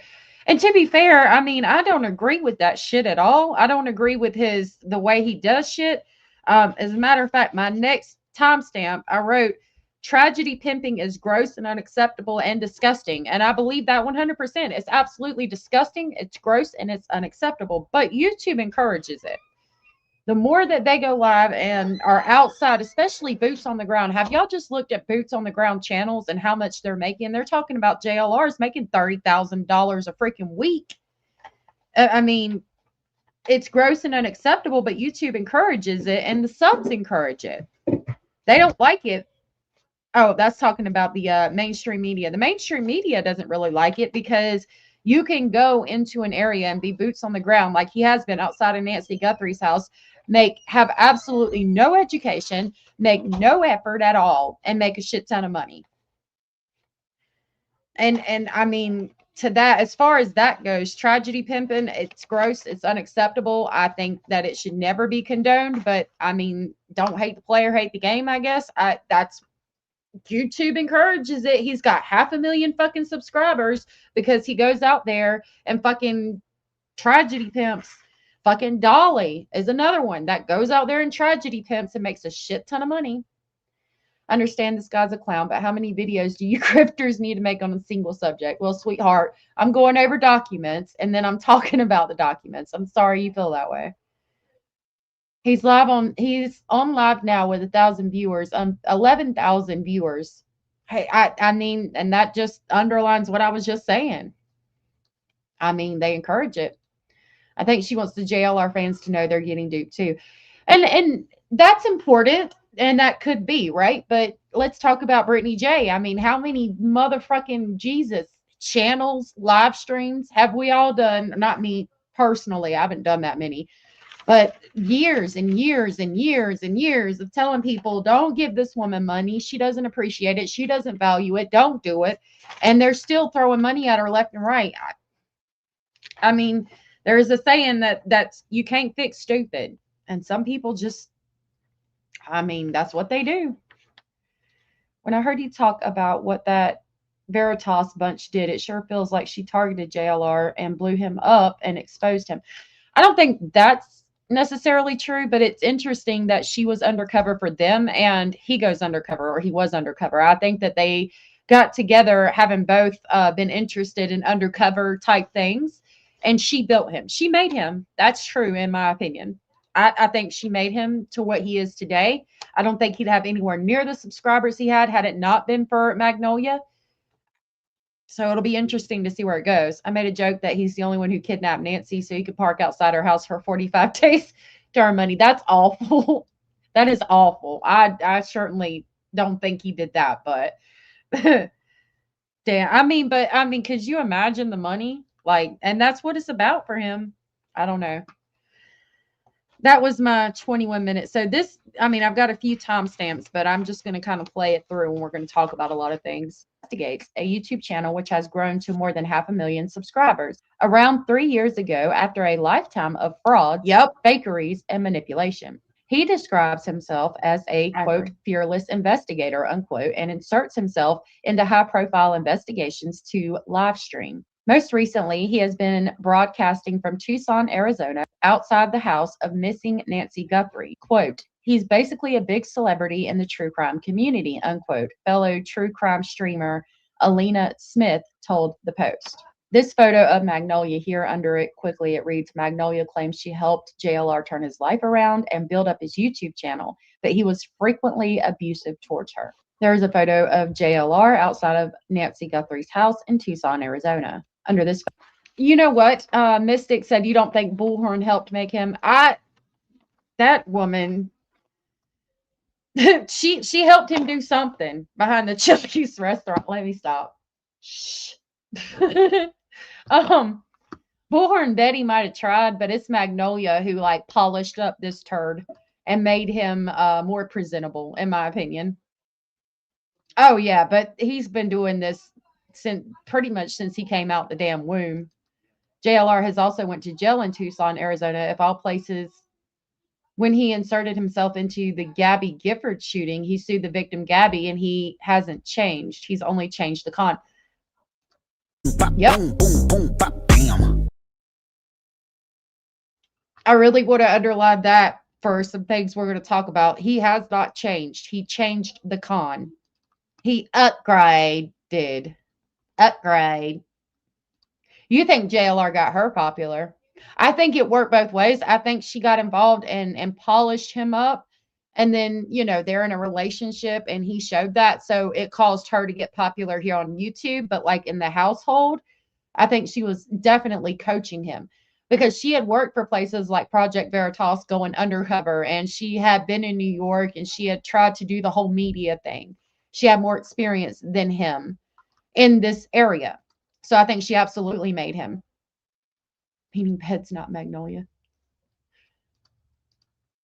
[SPEAKER 1] And to be fair, I mean, I don't agree with that shit at all. I don't agree with the way he does shit. As a matter of fact, my next timestamp, I wrote, tragedy pimping is gross and unacceptable and disgusting. And I believe that 100%. It's absolutely disgusting. It's gross and it's unacceptable. But YouTube encourages it. The more that they go live and are outside, especially boots on the ground. Have y'all just looked at boots on the ground channels and how much they're making? They're talking about JLR's making $30,000 a freaking week. I mean, it's gross and unacceptable, but YouTube encourages it and the subs encourage it. They don't like it. Oh, that's talking about the mainstream media. The mainstream media doesn't really like it because you can go into an area and be boots on the ground like he has been outside of Nancy Guthrie's house, have absolutely no education, make no effort at all, and make a shit ton of money. And I mean, to that, as far as that goes, tragedy pimping, it's gross, it's unacceptable. I think that it should never be condoned, but I mean, don't hate the player, hate the game, I guess. That's YouTube encourages it. He's got 500,000 fucking subscribers because he goes out there and fucking tragedy pimps. Fucking Dolly is another one that goes out there and tragedy pimps and makes a shit ton of money. Understand this guy's a clown, but how many videos do you grifters need to make on a single subject? Well, sweetheart, I'm going over documents and then I'm talking about the documents. I'm sorry you feel that way. He's on live now with 1,000 viewers, 11,000 viewers. Hey, I mean, and that just underlines what I was just saying. I mean, they encourage it. I think she wants the JLR fans to know they're getting duped too. And that's important, and that could be, right? But let's talk about Brittany J. I mean, how many motherfucking Jesus channels, live streams have we all done? Not me personally. I haven't done that many. But years and years and years and years of telling people, don't give this woman money. She doesn't appreciate it. She doesn't value it. Don't do it. And they're still throwing money at her left and right. I mean, there is a saying that's you can't fix stupid. And some people just, I mean, that's what they do. When I heard you talk about what that Veritas bunch did, it sure feels like she targeted JLR and blew him up and exposed him. I don't think that's necessarily true, but it's interesting that she was undercover for them and he goes undercover, or he was undercover. I think that they got together having both been interested in undercover type things, and she built him. She made him. That's true, in my opinion. I think she made him to what he is today. I don't think he'd have anywhere near the subscribers he had it not been for Magnolia. So it'll be interesting to see where it goes. I made a joke that he's the only one who kidnapped Nancy so he could park outside her house for 45 days to earn money. That's awful. That is awful. I certainly don't think he did that, but damn. I mean, could you imagine the money? Like, and that's what it's about for him. I don't know. That was my 21 minutes. So this, I mean, I've got a few timestamps, but I'm just going to kind of play it through and we're going to talk about a lot of things. Investigates a YouTube channel which has grown to more than 500,000 subscribers. Around 3 years ago, after a lifetime of fraud, fakeries, and manipulation, He describes himself as a, quote, fearless investigator, unquote, and inserts himself into high profile investigations to live stream. Most recently, he has been broadcasting from Tucson, Arizona, outside the house of missing Nancy Guthrie. Quote, he's basically a big celebrity in the true crime community, unquote, fellow true crime streamer Alina Smith told the Post. This photo of Magnolia here under it, quickly it reads, Magnolia claims she helped JLR turn his life around and build up his YouTube channel, but he was frequently abusive towards her. There's a photo of JLR outside of Nancy Guthrie's house in Tucson, Arizona. Under this, you know what? Mystic said you don't think Bullhorn helped make him. That woman, she helped him do something behind the Chili's restaurant. Let me stop. Shh. Bullhorn Betty might have tried, but it's Magnolia who like polished up this turd and made him more presentable, in my opinion. Oh yeah, but he's been doing this since pretty much since he came out the damn womb. JLR has also went to jail in Tucson, Arizona, of all places. When he inserted himself into the Gabby Gifford shooting, he sued the victim Gabby, and he hasn't changed. He's only changed the con. Yep. I really would have underlined that for some things we're going to talk about. He has not changed. He changed the con. He upgraded. Upgrade. You think JLR got her popular? I think it worked both ways. I think she got involved and polished him up. And then, you know, they're in a relationship and he showed that. So it caused her to get popular here on YouTube. But like in the household, I think she was definitely coaching him because she had worked for places like Project Veritas going undercover. And she had been in New York and she had tried to do the whole media thing. She had more experience than him in this area. So I think she absolutely made him. Meaning Pet's not Magnolia.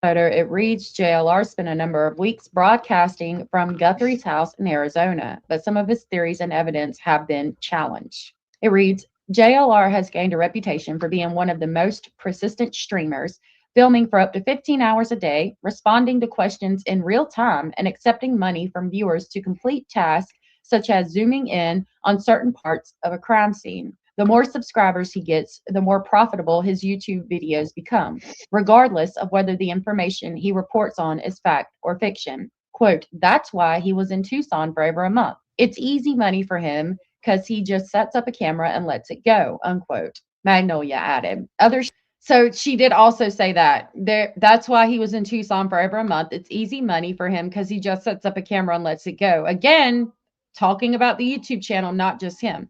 [SPEAKER 1] Photo, it reads, JLR spent a number of weeks broadcasting from Guthrie's house in Arizona, but some of his theories and evidence have been challenged. It reads, JLR has gained a reputation for being one of the most persistent streamers, filming for up to 15 hours a day, responding to questions in real time, and accepting money from viewers to complete tasks such as zooming in on certain parts of a crime scene. The more subscribers he gets, the more profitable his YouTube videos become, regardless of whether the information he reports on is fact or fiction. Quote, that's why he was in Tucson for over a month. It's easy money for him because he just sets up a camera and lets it go, unquote. Magnolia added. So she did also say that. That's why he was in Tucson for over a month. It's easy money for him because he just sets up a camera and lets it go. Again, talking about the YouTube channel, not just him.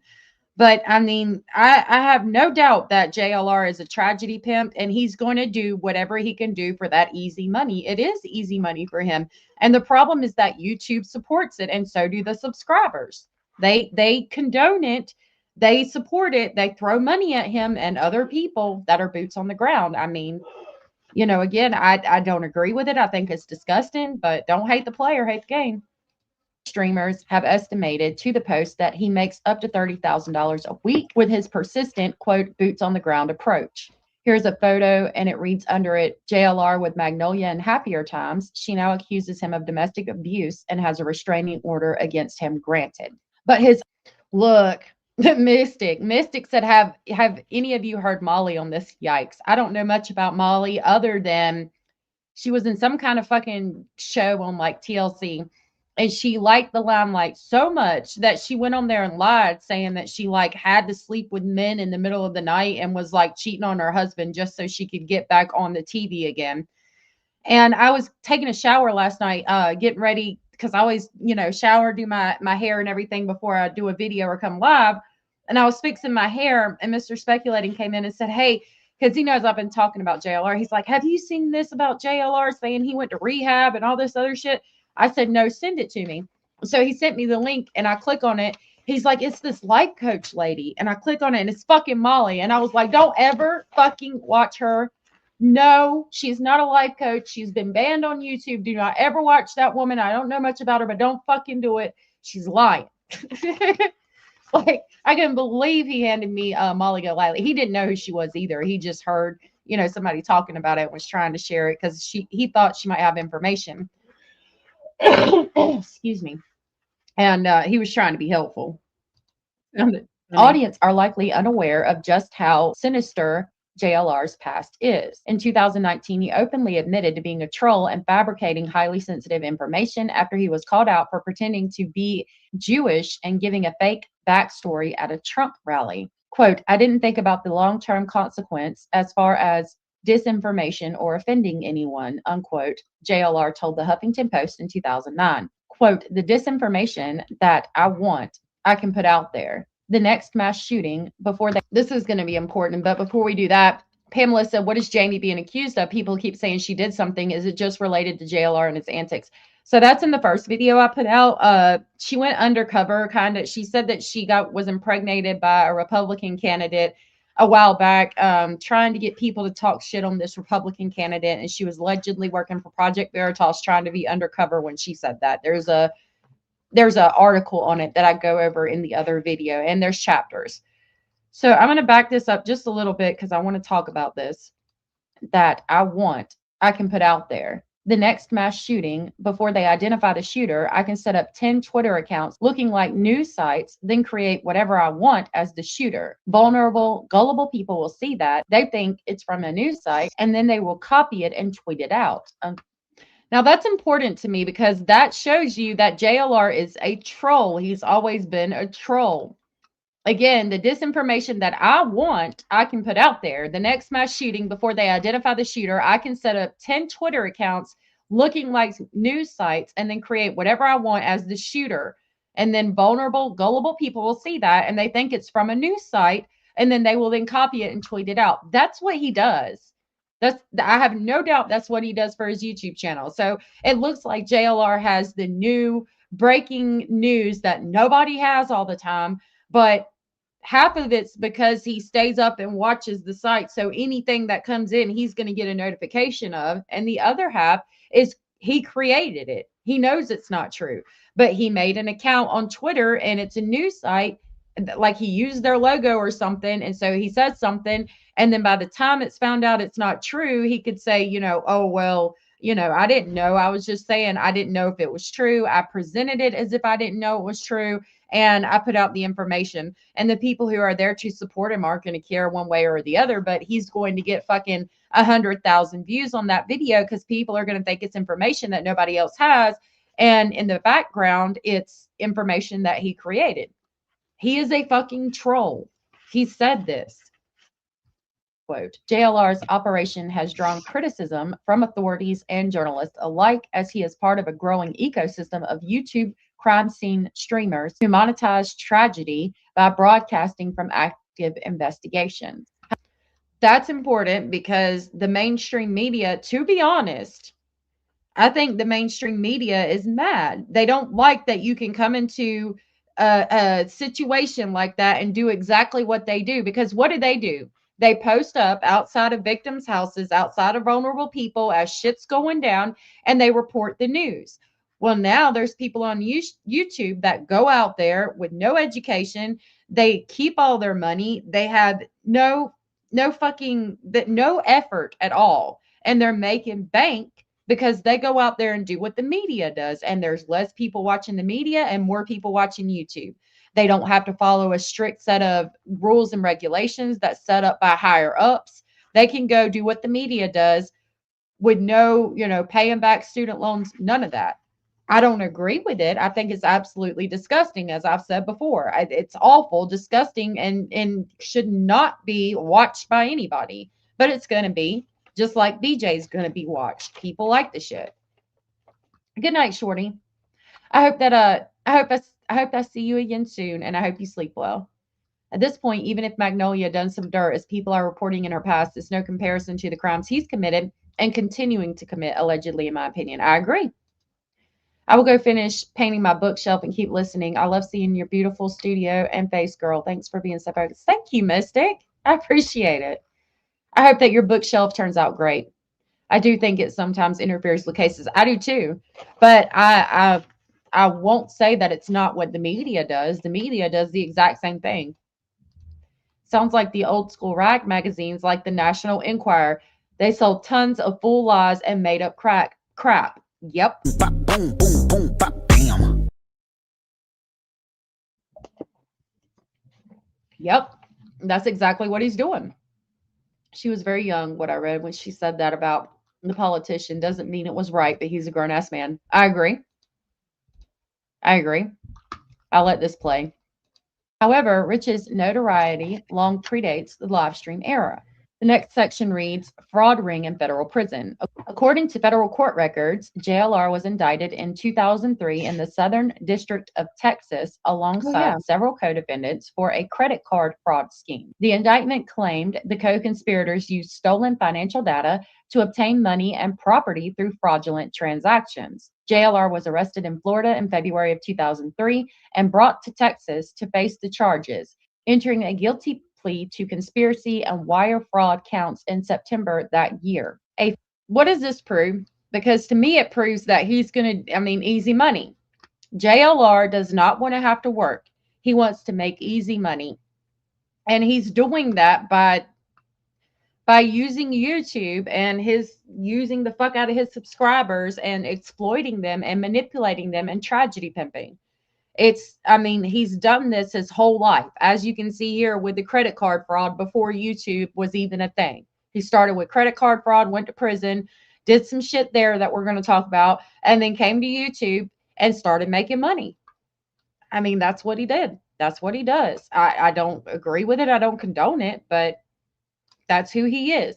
[SPEAKER 1] But I mean, I have no doubt that JLR is a tragedy pimp and he's going to do whatever he can do for that easy money. It is easy money for him. And the problem is that YouTube supports it and so do the subscribers. They condone it. They support it. They throw money at him and other people that are boots on the ground. I mean, you know, again, I don't agree with it. I think it's disgusting, but don't hate the player, hate the game. Streamers have estimated to the Post that he makes up to $30,000 a week with his persistent, quote, boots on the ground approach. Here's a photo and it reads under it, JLR with Magnolia in happier times. She now accuses him of domestic abuse and has a restraining order against him granted. But his look, Mystic said, have any of you heard Molly on this? Yikes. I don't know much about Molly other than she was in some kind of fucking show on like TLC. And she liked the limelight so much that she went on there and lied, saying that she like had to sleep with men in the middle of the night and was like cheating on her husband just so she could get back on the TV again. And I was taking a shower last night, getting ready because I always, you know, shower, do my hair and everything before I do a video or come live. And I was fixing my hair and Mr. Speculating came in and said, hey, because he knows I've been talking about JLR. He's like, have you seen this about JLR saying he went to rehab and all this other shit? I said, no, send it to me. So he sent me the link and I click on it. He's like, it's this life coach lady. And I click on it and it's fucking Molly. And I was like, don't ever fucking watch her. No, she's not a life coach. She's been banned on YouTube. Do not ever watch that woman. I don't know much about her, but don't fucking do it. She's lying. Like, I couldn't believe he handed me Molly Golightly. He didn't know who she was either. He just heard, somebody talking about it, was trying to share it because he thought she might have information. Excuse me. And he was trying to be helpful. The audience are likely unaware of just how sinister JLR's past is. In 2019, he openly admitted to being a troll and fabricating highly sensitive information after he was called out for pretending to be Jewish and giving a fake backstory at a Trump rally. Quote, I didn't think about the long-term consequence as far as disinformation or offending anyone, unquote, JLR told the Huffington Post in 2009. Quote, the disinformation that I want, I can put out there. The next mass shooting before this is going to be important, but before we do that, Pamela said, what is Jamie being accused of? People keep saying she did something. Is it just related to JLR and its antics? So that's in the first video I put out. She went undercover, kind of. She said that she was impregnated by a Republican candidate a while back, trying to get people to talk shit on this Republican candidate. And she was allegedly working for Project Veritas, trying to be undercover when she said that. There's an article on it that I go over in the other video, and there's chapters. So I'm going to back this up just a little bit because I want to talk about this that I can put out there. The next mass shooting, before they identify the shooter, I can set up 10 Twitter accounts looking like news sites, then create whatever I want as the shooter. Vulnerable, gullible people will see that. They think it's from a news site, and then they will copy it and tweet it out. Now, that's important to me because that shows you that JLR is a troll. He's always been a troll. Again, the disinformation that I want, I can put out there. The next mass shooting, before they identify the shooter, I can set up 10 Twitter accounts looking like news sites and then create whatever I want as the shooter. And then vulnerable, gullible people will see that and they think it's from a news site, and then they will then copy it and tweet it out. That's what he does. I have no doubt that's what he does for his YouTube channel. So it looks like JLR has the new breaking news that nobody has all the time, but half of it's because he stays up and watches the site. So anything that comes in, he's going to get a notification of. And the other half is he created it. He knows it's not true, but he made an account on Twitter and it's a news site. Like he used their logo or something. And so he says something. And then by the time it's found out it's not true, he could say, oh, well, I didn't know. I was just saying I didn't know if it was true. I presented it as if I didn't know it was true. And I put out the information. And the people who are there to support him aren't going to care one way or the other. But he's going to get fucking 100,000 views on that video because people are going to think it's information that nobody else has. And in the background, it's information that he created. He is a fucking troll. He said this. Quote, JLR's operation has drawn criticism from authorities and journalists alike as he is part of a growing ecosystem of YouTube crime scene streamers who monetize tragedy by broadcasting from active investigations. That's important because the mainstream media, to be honest, I think the mainstream media is mad. They don't like that you can come into a situation like that and do exactly what they do. Because what do? They post up outside of victims' houses, outside of vulnerable people as shit's going down, and they report the news. Well, now there's people on YouTube that go out there with no education. They keep all their money. They have no effort at all. And they're making bank because they go out there and do what the media does. And there's less people watching the media and more people watching YouTube. They don't have to follow a strict set of rules and regulations that's set up by higher ups. They can go do what the media does with no, paying back student loans, none of that. I don't agree with it. I think it's absolutely disgusting, as I've said before. It's awful, disgusting, and should not be watched by anybody. But it's going to be, just like BJ's going to be watched. People like the shit. Good night, Shorty. I hope I see you again soon, and I hope you sleep well. At this point, even if Magnolia done some dirt, as people are reporting in her past, it's no comparison to the crimes he's committed and continuing to commit, allegedly, in my opinion. I agree. I will go finish painting my bookshelf and keep listening. I love seeing your beautiful studio and face, girl. Thanks for being so focused. Thank you, Mystic. I appreciate it. I hope that your bookshelf turns out great. I do think it sometimes interferes with cases. I do too. But I won't say that it's not what the media does. The media does the exact same thing. Sounds like the old school rag magazines like the National Enquirer. They sold tons of full lies and made up crap. Yep.
[SPEAKER 5] Bop, boom, boom, boom, bop, bam.
[SPEAKER 1] Yep. That's exactly what he's doing. She was very young, what I read, when she said that about the politician. Doesn't mean it was right, but he's a grown ass man. I agree. I'll let this play. However, Rich's notoriety long predates the live stream era. The next section reads, Fraud Ring in Federal Prison. According to federal court records, JLR was indicted in 2003 in the Southern District of Texas alongside several co-defendants for a credit card fraud scheme. The indictment claimed the co-conspirators used stolen financial data to obtain money and property through fraudulent transactions. JLR was arrested in Florida in February of 2003 and brought to Texas to face the charges, entering a guilty plea to conspiracy and wire fraud counts in September that year. What does this prove? Because to me, it proves that he's going to, easy money. JLR does not want to have to work. He wants to make easy money. And he's doing that by using YouTube and using the fuck out of his subscribers and exploiting them and manipulating them and tragedy pimping. He's done this his whole life, as you can see here with the credit card fraud before YouTube was even a thing. He started with credit card fraud, went to prison, did some shit there that we're going to talk about, and then came to YouTube and started making money. That's what he did. That's what he does. I don't agree with it. I don't condone it, but that's who he is.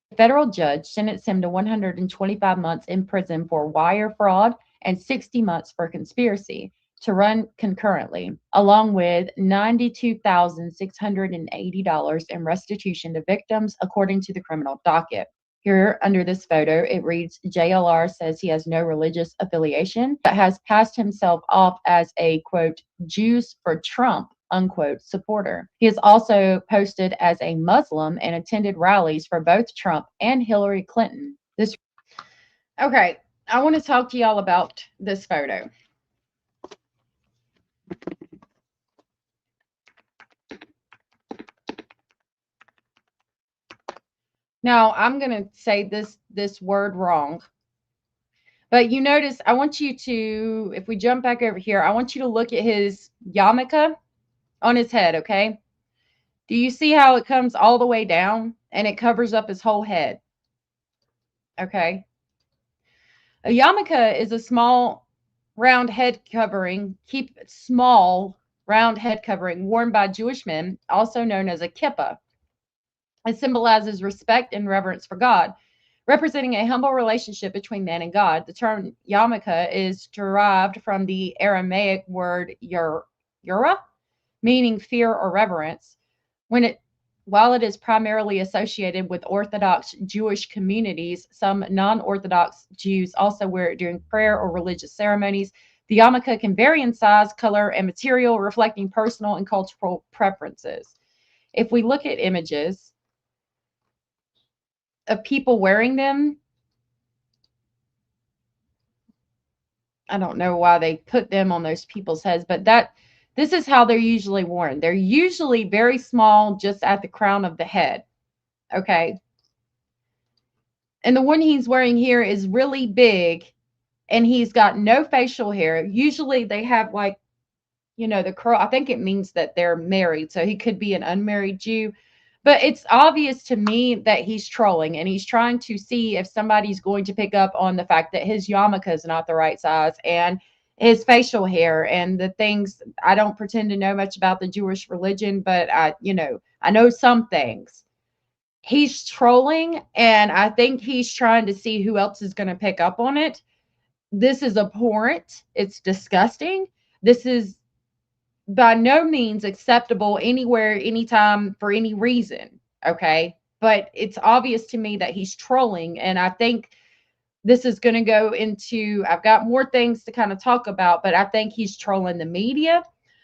[SPEAKER 1] The federal judge sentenced him to 125 months in prison for wire fraud and 60 months for conspiracy to run concurrently, along with $92,680 in restitution to victims, according to the criminal docket. Here, under this photo, it reads, JLR says he has no religious affiliation, but has passed himself off as a, quote, Jews for Trump, unquote, supporter. He is also posted as a Muslim and attended rallies for both Trump and Hillary Clinton. Okay, I want to talk to y'all about this photo. Now, I'm going to say this word wrong. But you notice, I want you to, if we jump back over here, I want you to look at his yarmulke on his head, okay? Do you see how it comes all the way down and it covers up his whole head? Okay. A yarmulke is a small round head covering, small round head covering worn by Jewish men, also known as a kippah. It symbolizes respect and reverence for God, representing a humble relationship between man and God. The term yarmulke is derived from the Aramaic word yura, meaning fear or reverence. While it is primarily associated with Orthodox Jewish communities, some non-Orthodox Jews also wear it during prayer or religious ceremonies. The yarmulke can vary in size, color, and material, reflecting personal and cultural preferences. If we look at images of people wearing them, I don't know why they put them on those people's heads, but this is how they're usually worn. They're usually very small, just at the crown of the head. Okay. And the one he's wearing here is really big, and he's got no facial hair. Usually they have, like, the curl. I think it means that they're married, so he could be an unmarried Jew. But it's obvious to me that he's trolling, and he's trying to see if somebody's going to pick up on the fact that his yarmulke is not the right size, and his facial hair, and the things. I don't pretend to know much about the Jewish religion, but I know some things. He's trolling, and I think he's trying to see who else is going to pick up on it. This is abhorrent. It's disgusting. This is by no means acceptable anywhere, anytime, for any reason. Okay. But it's obvious to me that he's trolling. And I think this is going to go into, I've got more things to kind of talk about, but I think he's trolling the media.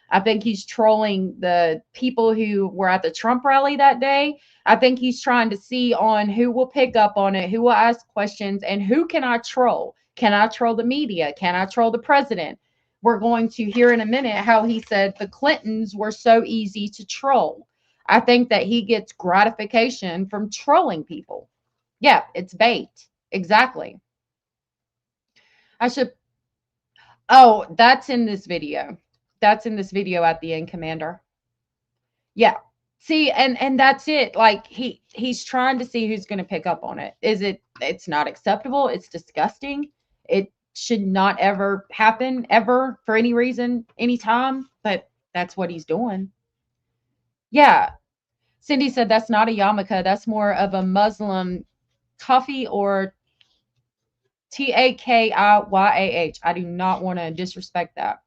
[SPEAKER 1] I think he's trolling the people who were at the Trump rally that day. I think he's trying to see on who will pick up on it, who will ask questions, and who can I troll? Can I troll the media? Can I troll the president? We're going to hear in a minute how he said the Clintons were so easy to troll. I think that he gets gratification from trolling people. Yeah, it's bait. Exactly. I should. Oh, that's in this video. That's in this video at the end, Commander. Yeah. See, and that's it. Like he's trying to see who's going to pick up on it. It's not acceptable. It's disgusting. It should not ever happen ever for any reason, anytime, but that's what he's doing. Yeah. Cindy said that's not a yarmulke. That's more of a Muslim coffee or Takiyyah. I do not want to disrespect that.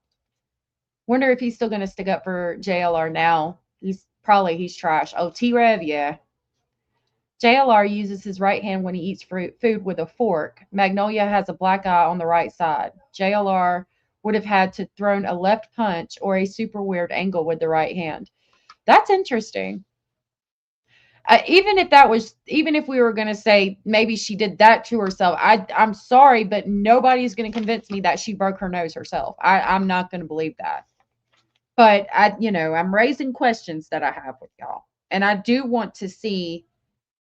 [SPEAKER 1] Wonder if he's still going to stick up for JLR now. He's trash. Oh, T-Rev, yeah. JLR uses his right hand when he eats food with a fork. Magnolia has a black eye on the right side. JLR would have had to thrown a left punch or a super weird angle with the right hand. That's interesting. Even if we were going to say maybe she did that to herself, I'm sorry, but nobody's going to convince me that she broke her nose herself. I'm not going to believe that. But I'm raising questions that I have with y'all. And I do want to see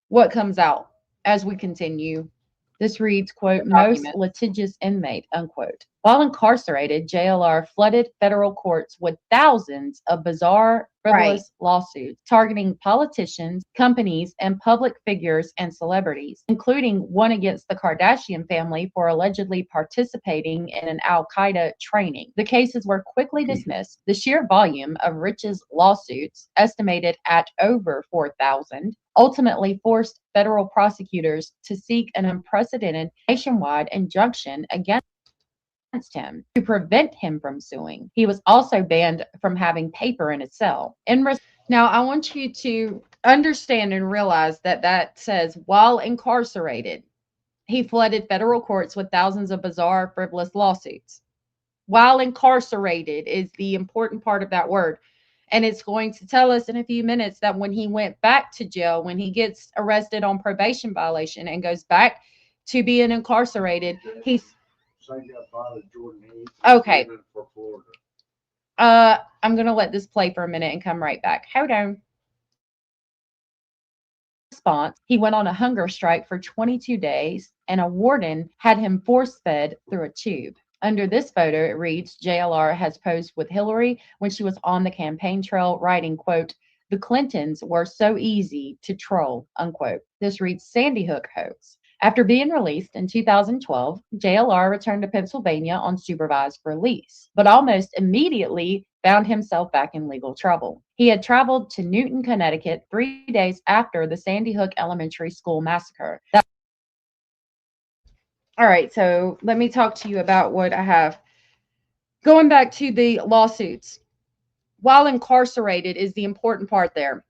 [SPEAKER 1] what comes out as we continue. This reads, quote, most litigious inmate, unquote. While incarcerated, JLR flooded federal courts with thousands of bizarre, frivolous lawsuits targeting politicians, companies, and public figures and celebrities, including one against the Kardashian family for allegedly participating in an al-Qaeda training. The cases were quickly dismissed. The sheer volume of Rich's lawsuits, estimated at over 4,000, ultimately forced federal prosecutors to seek an unprecedented nationwide injunction against him to prevent him from suing. He was also banned from having paper in his cell. Now, I want you to understand and realize that says while incarcerated, he flooded federal courts with thousands of bizarre, frivolous lawsuits. While incarcerated is the important part of that word. And it's going to tell us in a few minutes that when he went back to jail, when he gets arrested on probation violation and goes back to being incarcerated, he's okay. I'm going to let this play for a minute and come right back. Hold on. Response, he went on a hunger strike for 22 days and a warden had him force-fed through a tube. Under this photo, it reads, JLR has posed with Hillary when she was on the campaign trail writing, quote, the Clintons were so easy to troll, unquote. This reads Sandy Hook hoax. After being released in 2012, JLR returned to Pennsylvania on supervised release, but almost immediately found himself back in legal trouble. He had traveled to Newton, Connecticut 3 days after the Sandy Hook Elementary School massacre. All right, so let me talk to you about what I have. Going back to the lawsuits, while incarcerated is the important part there.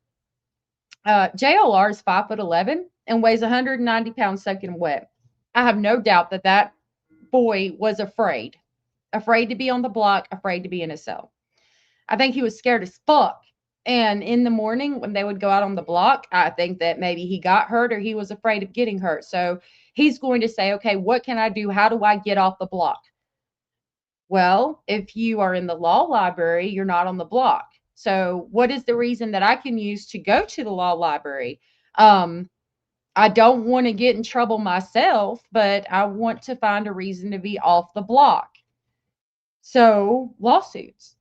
[SPEAKER 1] JLR is 5'11" and weighs 190 pounds soaking wet. I have no doubt that boy was afraid to be on the block, afraid to be in a cell. I think he was scared as fuck. And in the morning when they would go out on the block, I think that maybe he got hurt or he was afraid of getting hurt. So he's going to say, okay, what can I do? How do I get off the block? Well, if you are in the law library, you're not on the block. So what is the reason that I can use to go to the law library? I don't want to get in trouble myself, but I want to find a reason to be off the block. So lawsuits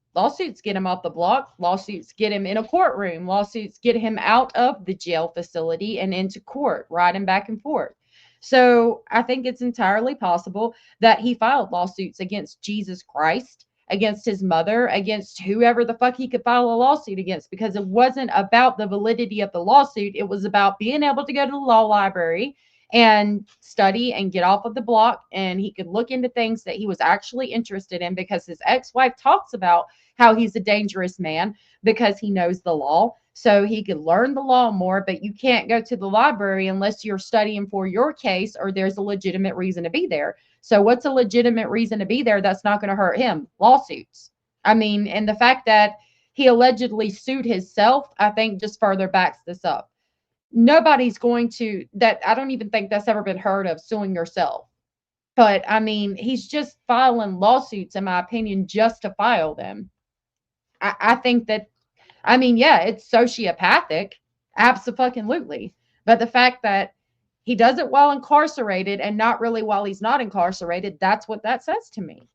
[SPEAKER 1] get him off the block. Lawsuits get him in a courtroom. Lawsuits get him out of the jail facility and into court, riding back and forth. So I think it's entirely possible that he filed lawsuits against Jesus Christ, against his mother, against whoever the fuck he could file a lawsuit against, because it wasn't about the validity of the lawsuit. It was about being able to go to the law library and study and get off of the block, and he could look into things that he was actually interested in, because his ex-wife talks about how he's a dangerous man because he knows the law. So he could learn the law more, but you can't go to the library unless you're studying for your case or there's a legitimate reason to be there. So what's a legitimate reason to be there that's not going to hurt him? Lawsuits. I mean, and the fact that he allegedly sued himself, I think just further backs this up. Nobody's going to, that I don't even think that's ever been heard of, suing yourself. But I mean, he's just filing lawsuits, in my opinion, just to file them. I think that I mean, yeah, it's sociopathic. Absolutely. But the fact that he does it while incarcerated and not really while he's not incarcerated, that's what that says to me.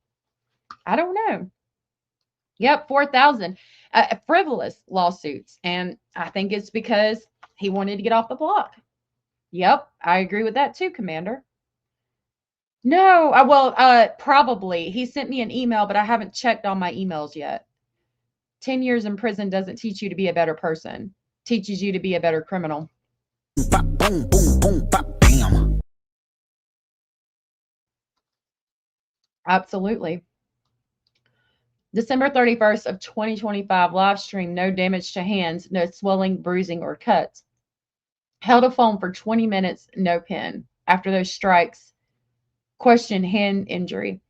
[SPEAKER 1] I don't know. Yep, 4,000 frivolous lawsuits. And I think it's because he wanted to get off the block. Yep, I agree with that too, Commander. No, probably. He sent me an email, but I haven't checked on my emails yet. 10 years in prison doesn't teach you to be a better person, teaches you to be a better criminal.
[SPEAKER 5] Pop, boom, boom, boom, pop, bam.
[SPEAKER 1] Absolutely. December 31st of 2025, live stream, no damage to hands, no swelling, bruising, or cuts. Held a phone for 20 minutes, no pen. After those strikes, question hand injury.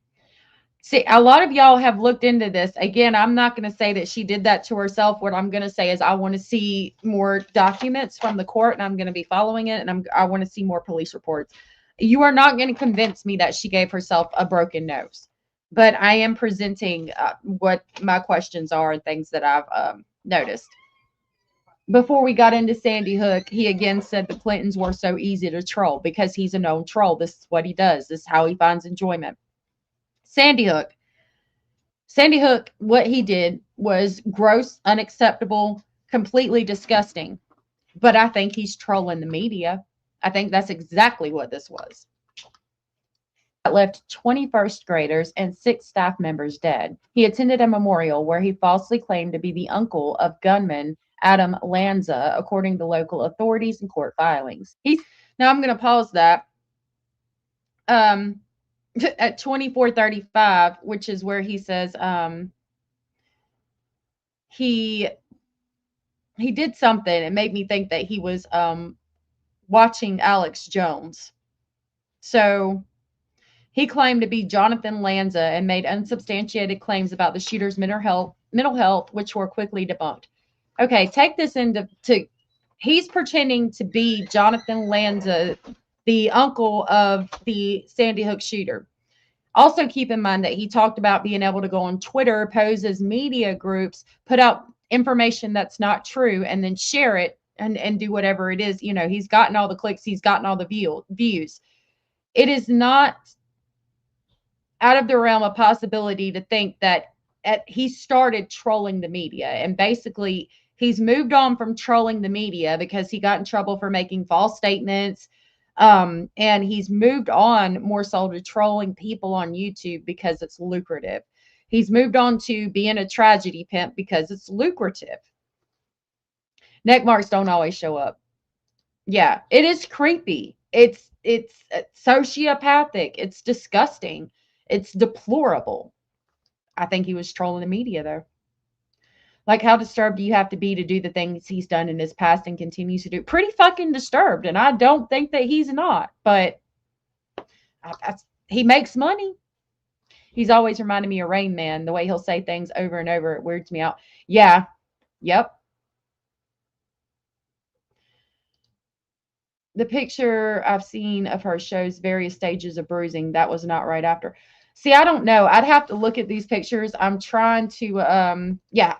[SPEAKER 1] See, a lot of y'all have looked into this. Again, I'm not going to say that she did that to herself. What I'm going to say is I want to see more documents from the court, and I'm going to be following it, and I want to see more police reports. You are not going to convince me that she gave herself a broken nose, but I am presenting what my questions are and things that I've noticed. Before we got into Sandy Hook, he again said the Clintons were so easy to troll because he's a known troll. This is what he does. This is how he finds enjoyment. Sandy Hook. Sandy Hook, what he did was gross, unacceptable, completely disgusting. But I think he's trolling the media. I think that's exactly what this was. That left 20 first graders and 6 staff members dead. He attended a memorial where he falsely claimed to be the uncle of gunman Adam Lanza, according to local authorities and court filings. Now I'm going to pause that. At 24:35, which is where he says he did something and made me think that he was watching Alex Jones. So he claimed to be Jonathan Lanza and made unsubstantiated claims about the shooter's mental health, which were quickly debunked. Okay, take this he's pretending to be Jonathan Lanza, the uncle of the Sandy Hook shooter. Also keep in mind that he talked about being able to go on Twitter, pose as media groups, put out information that's not true, and then share it and do whatever it is. You know, he's gotten all the clicks, he's gotten all the views. It is not out of the realm of possibility to think that he started trolling the media. And basically, he's moved on from trolling the media because he got in trouble for making false statements. And he's moved on more so to trolling people on YouTube because it's lucrative. He's moved on to being a tragedy pimp because it's lucrative. Neck marks don't always show up. Yeah, it is creepy. It's sociopathic. It's disgusting. It's deplorable. I think he was trolling the media though. Like, how disturbed do you have to be to do the things he's done in his past and continues to do? Pretty fucking disturbed. And I don't think that he's not, but he makes money. He's always reminded me of Rain Man. The way he'll say things over and over, it weirds me out. Yeah. Yep. The picture I've seen of her shows various stages of bruising. That was not right after. See, I don't know. I'd have to look at these pictures. I'm trying to, yeah,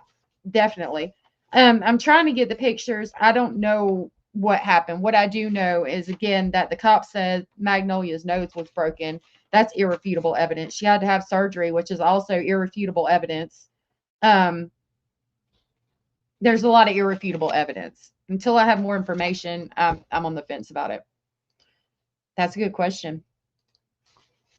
[SPEAKER 1] definitely. I'm trying to get the pictures. I don't know what happened. What I do know is, again, that the cop said Magnolia's nose was broken. That's irrefutable evidence. She had to have surgery, which is also irrefutable evidence. There's a lot of irrefutable evidence. Until I have more information, I'm on the fence about it. That's a good question.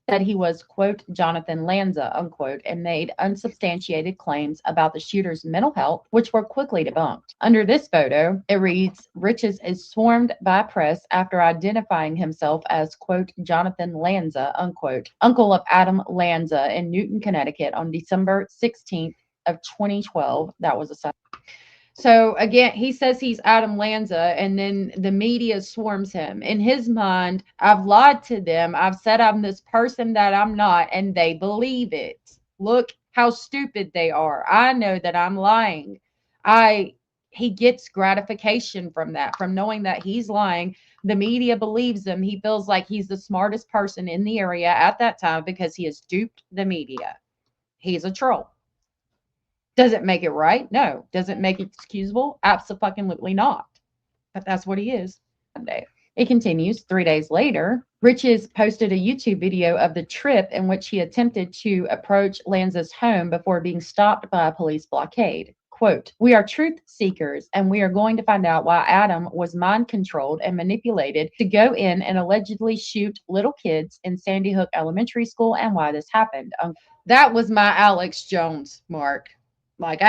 [SPEAKER 1] That he was, quote, Jonathan Lanza, unquote, and made unsubstantiated claims about the shooter's mental health, which were quickly debunked. Under this photo, it reads, Riches is swarmed by press after identifying himself as, quote, Jonathan Lanza, unquote, uncle of Adam Lanza in Newton, Connecticut on December 16th of 2012. That was a So again, he says he's Adam Lanza, and then the media swarms him. In his mind, I've lied to them. I've said I'm this person that I'm not, and they believe it. Look how stupid they are. I know that I'm lying. He gets gratification from that, from knowing that he's lying. The media believes him. He feels like he's the smartest person in the area at that time because he has duped the media. He's a troll. Does it make it right? No. Does it make it excusable? Absolutely not. But that's what he is. Monday. It continues 3 days later. Riches posted a YouTube video of the trip in which he attempted to approach Lanza's home before being stopped by a police blockade. Quote, "We are truth seekers and we are going to find out why Adam was mind controlled and manipulated to go in and allegedly shoot little kids in Sandy Hook Elementary School and why this happened." That was my Alex Jones, Mark. Like,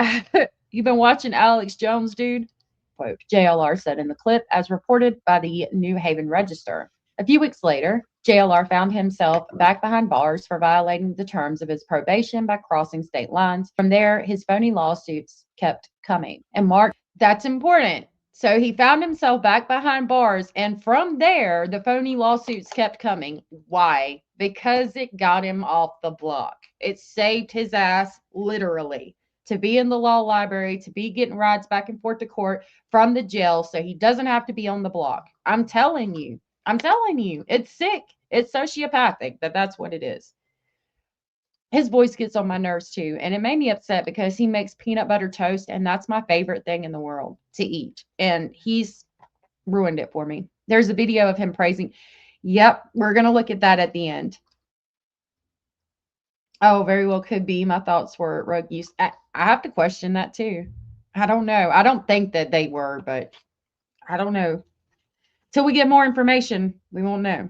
[SPEAKER 1] you've been watching Alex Jones, dude? Quote, JLR said in the clip, as reported by the New Haven Register. A few weeks later, JLR found himself back behind bars for violating the terms of his probation by crossing state lines. From there, his phony lawsuits kept coming. And Mark, that's important. So he found himself back behind bars, and from there, the phony lawsuits kept coming. Why? Because it got him off the block. It saved his ass, literally, to be in the law library, to be getting rides back and forth to court from the jail so he doesn't have to be on the block. I'm telling you, it's sick. It's sociopathic, but that's what it is. His voice gets on my nerves too, and it made me upset because he makes peanut butter toast, and that's my favorite thing in the world to eat, and he's ruined it for me. There's a video of him praising. Yep, we're going to look at that at the end. Oh, very well could be. My thoughts were rogue use. I have to question that too. I don't know. I don't think that they were, but I don't know. Till we get more information, we won't know.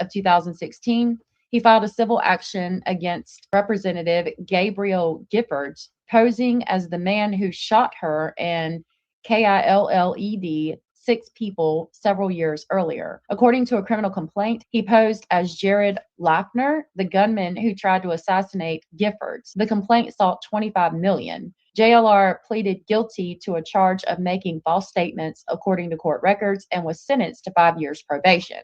[SPEAKER 1] Of 2016, he filed a civil action against Representative Gabriel Giffords, posing as the man who shot her and KILLED 6 people several years earlier. According to a criminal complaint, he posed as Jared Laffner, the gunman who tried to assassinate Giffords. The complaint sought $25 million. JLR pleaded guilty to a charge of making false statements according to court records and was sentenced to 5 years probation.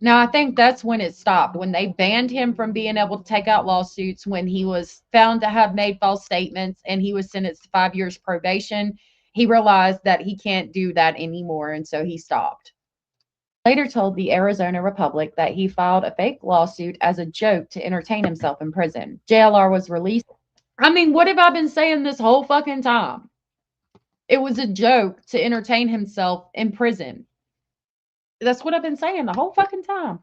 [SPEAKER 1] Now, I think that's when it stopped, when they banned him from being able to take out lawsuits, when he was found to have made false statements and he was sentenced to 5 years probation. He realized that he can't do that anymore, and so he stopped. Later told the Arizona Republic that he filed a fake lawsuit as a joke to entertain himself in prison. JLR was released. I mean, what have I been saying this whole fucking time? It was a joke to entertain himself in prison. That's what I've been saying the whole fucking time.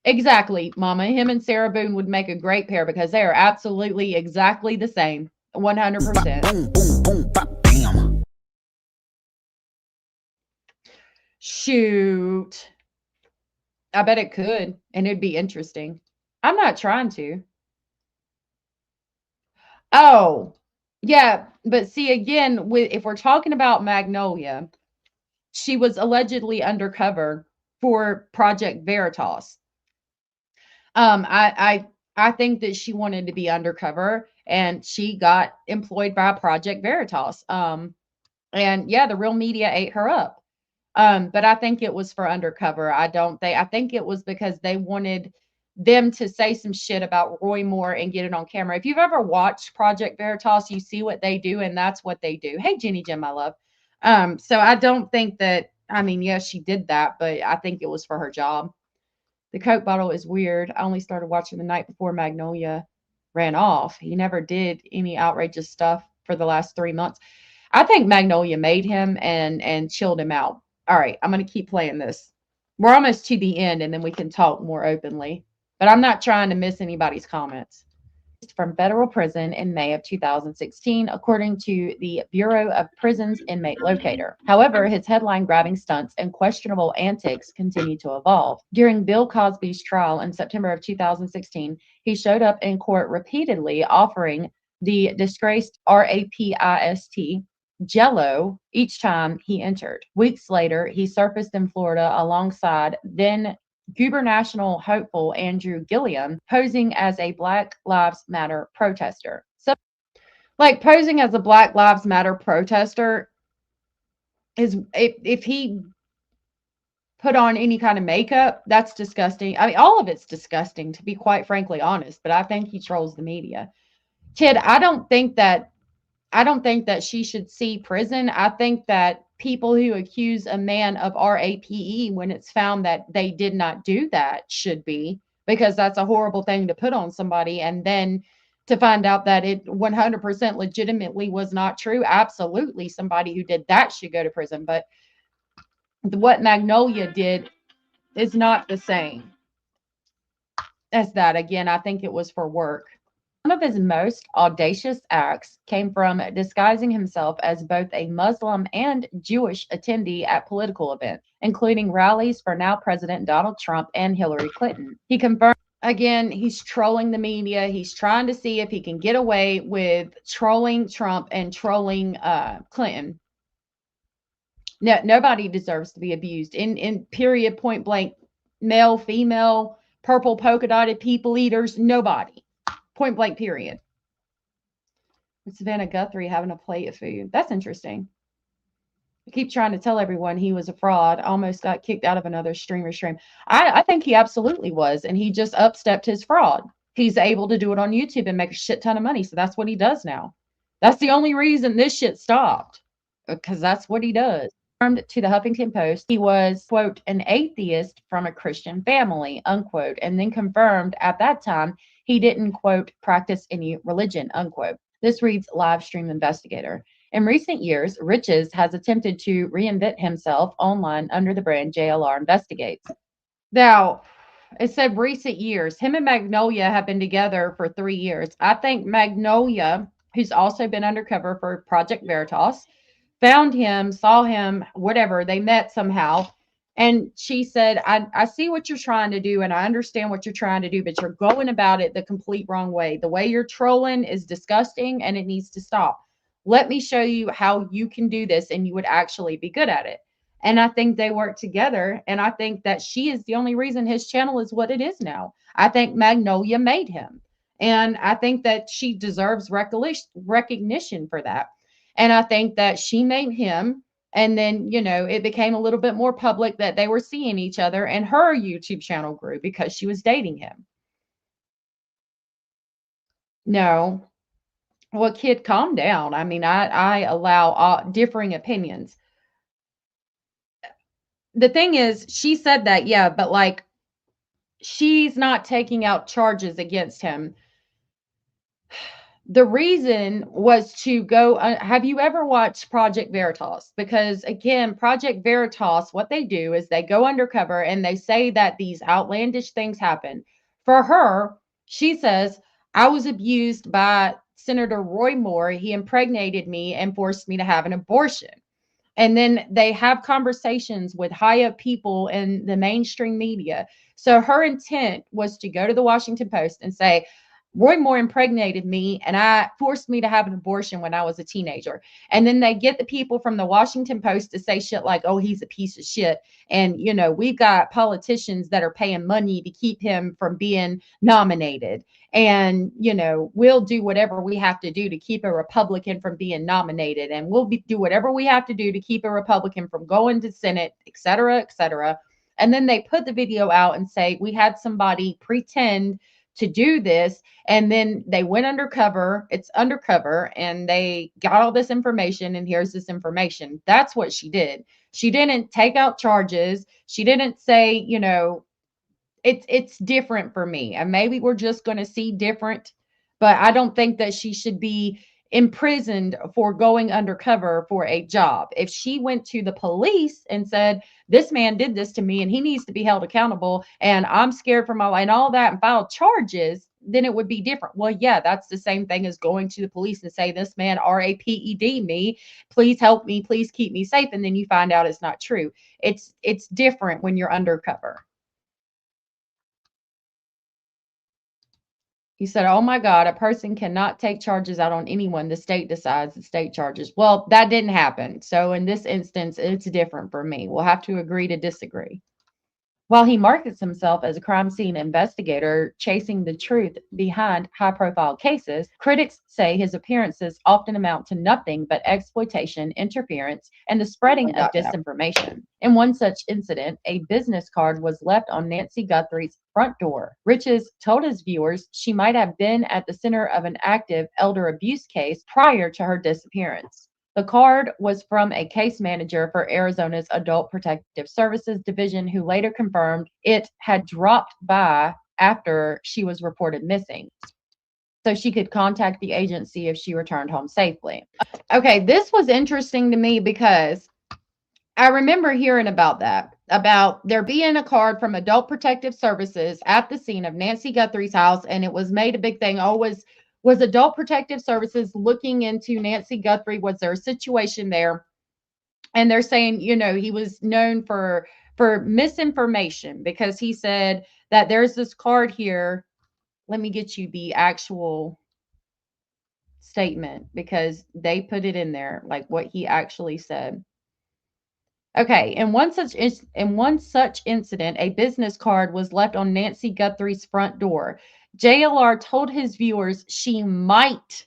[SPEAKER 1] Exactly, Mama. Him and Sarah Boone would make a great pair because they are absolutely exactly the same. 100%.
[SPEAKER 5] Boom, boom, boom, bop, bam.
[SPEAKER 1] Shoot. I bet it could, and it'd be interesting. I'm not trying to. Oh, yeah, but see, again, if we're talking about Magnolia, she was allegedly undercover for Project Veritas. I think that she wanted to be undercover, and she got employed by Project Veritas. And yeah, the real media ate her up. But I think it was for undercover. I think it was because they wanted them to say some shit about Roy Moore and get it on camera. If you've ever watched Project Veritas, you see what they do, and that's what they do. Hey, Jenny Jim, my love. So I don't think that, I mean, yes, she did that, but I think it was for her job. The Coke bottle is weird. I only started watching the night before Magnolia ran off. He never did any outrageous stuff for the last 3 months. I think Magnolia made him and chilled him out. All right, I'm going to keep playing this. We're almost to the end, and then we can talk more openly. But I'm not trying to miss anybody's comments. From federal prison in May of 2016, according to the Bureau of Prisons Inmate Locator. However, his headline-grabbing stunts and questionable antics continue to evolve. During Bill Cosby's trial in September of 2016, he showed up in court repeatedly offering the disgraced RAPIST Jello each time he entered. Weeks later, he surfaced in Florida alongside then gubernatorial hopeful Andrew Gillum, posing as a Black Lives Matter protester. So, like, posing as a Black Lives Matter protester is, if he put on any kind of makeup, that's disgusting. I mean, all of it's disgusting, to be quite frankly honest, but I think he trolls the media. Kid, I don't think that she should see prison. I think that people who accuse a man of RAPE when it's found that they did not do that should be, because that's a horrible thing to put on somebody and then to find out that it 100% legitimately was not true. Absolutely, somebody who did that should go to prison. But what Magnolia did is not the same as that. Again, I think it was for work. One of his most audacious acts came from disguising himself as both a Muslim and Jewish attendee at political events, including rallies for now President Donald Trump and Hillary Clinton. He confirmed, again, he's trolling the media. He's trying to see if he can get away with trolling Trump and trolling Clinton. No, nobody deserves to be abused. In period, point blank, male, female, purple polka dotted people eaters, nobody. Point blank, period. Savannah Guthrie having a plate of food. That's interesting. I keep trying to tell everyone he was a fraud. Almost got kicked out of another streamer stream. I think he absolutely was, and he just upstepped his fraud. He's able to do it on YouTube and make a shit ton of money, so that's what he does now. That's the only reason this shit stopped, because that's what he does. To the Huffington Post, he was, quote, an atheist from a Christian family, unquote, and then confirmed at that time he didn't, quote, practice any religion, unquote. This reads Live Stream Investigator. In recent years, Riches has attempted to reinvent himself online under the brand JLR Investigates. Now, it said recent years. Him and Magnolia have been together for 3 years. I think Magnolia, who's also been undercover for Project Veritas, found him, saw him, whatever. They met somehow. And she said, I see what you're trying to do, and I understand what you're trying to do, but you're going about it the complete wrong way. The way you're trolling is disgusting, and it needs to stop. Let me show you how you can do this, and you would actually be good at it. And I think they work together, and I think that she is the only reason his channel is what it is now. I think Magnolia made him, and I think that she deserves recognition for that. And I think that she made him. And then, it became a little bit more public that they were seeing each other, and her YouTube channel grew because she was dating him. No. Well, kid, calm down. I mean, I allow differing opinions. The thing is, she said that, yeah, but like, she's not taking out charges against him. The reason was to go, have you ever watched Project Veritas? Because again, Project Veritas, what they do is they go undercover and they say that these outlandish things happen. For her, she says, I was abused by Senator Roy Moore. He impregnated me and forced me to have an abortion. And then they have conversations with high up people in the mainstream media. So her intent was to go to the Washington Post and say, Roy Moore impregnated me and forced me to have an abortion when I was a teenager. And then they get the people from the Washington Post to say shit like, oh, he's a piece of shit. And, we've got politicians that are paying money to keep him from being nominated. And, we'll do whatever we have to do to keep a Republican from being nominated. And we'll do whatever we have to do to keep a Republican from going to Senate, et cetera, et cetera. And then they put the video out and say, we had somebody pretend to do this, and then they went undercover. It's undercover, and they got all this information, and here's this information. That's what she did. She didn't take out charges. She didn't say, it's different for me, and maybe we're just going to see different, but I don't think that she should be imprisoned for going undercover for a job. If she went to the police and said, this man did this to me and he needs to be held accountable and I'm scared for my life and all that, and filed charges, then it would be different. Well, yeah, that's the same thing as going to the police and say, this man RAPED me, please help me, please keep me safe. And then you find out it's not true. It's different when you're undercover. He said, oh my God, a person cannot take charges out on anyone. The state decides the state charges. Well, that didn't happen. So in this instance, it's different for me. We'll have to agree to disagree. While he markets himself as a crime scene investigator chasing the truth behind high-profile cases, critics say his appearances often amount to nothing but exploitation, interference, and the spreading of disinformation. In one such incident, a business card was left on Nancy Guthrie's front door. Riches told his viewers she might have been at the center of an active elder abuse case prior to her disappearance. The card was from a case manager for Arizona's Adult Protective Services Division, who later confirmed it had dropped by after she was reported missing. so she could contact the agency if she returned home safely. Okay, this was interesting to me because I remember hearing about that, about there being a card from Adult Protective Services at the scene of Nancy Guthrie's house, and it was made a big thing. Oh, was Adult Protective Services looking into Nancy Guthrie? Was there a situation there? And they're saying, he was known for misinformation because he said that there's this card here. Let me get you the actual statement because they put it in there, like what he actually said. Okay, in one such incident, a business card was left on Nancy Guthrie's front door. JLR told his viewers she might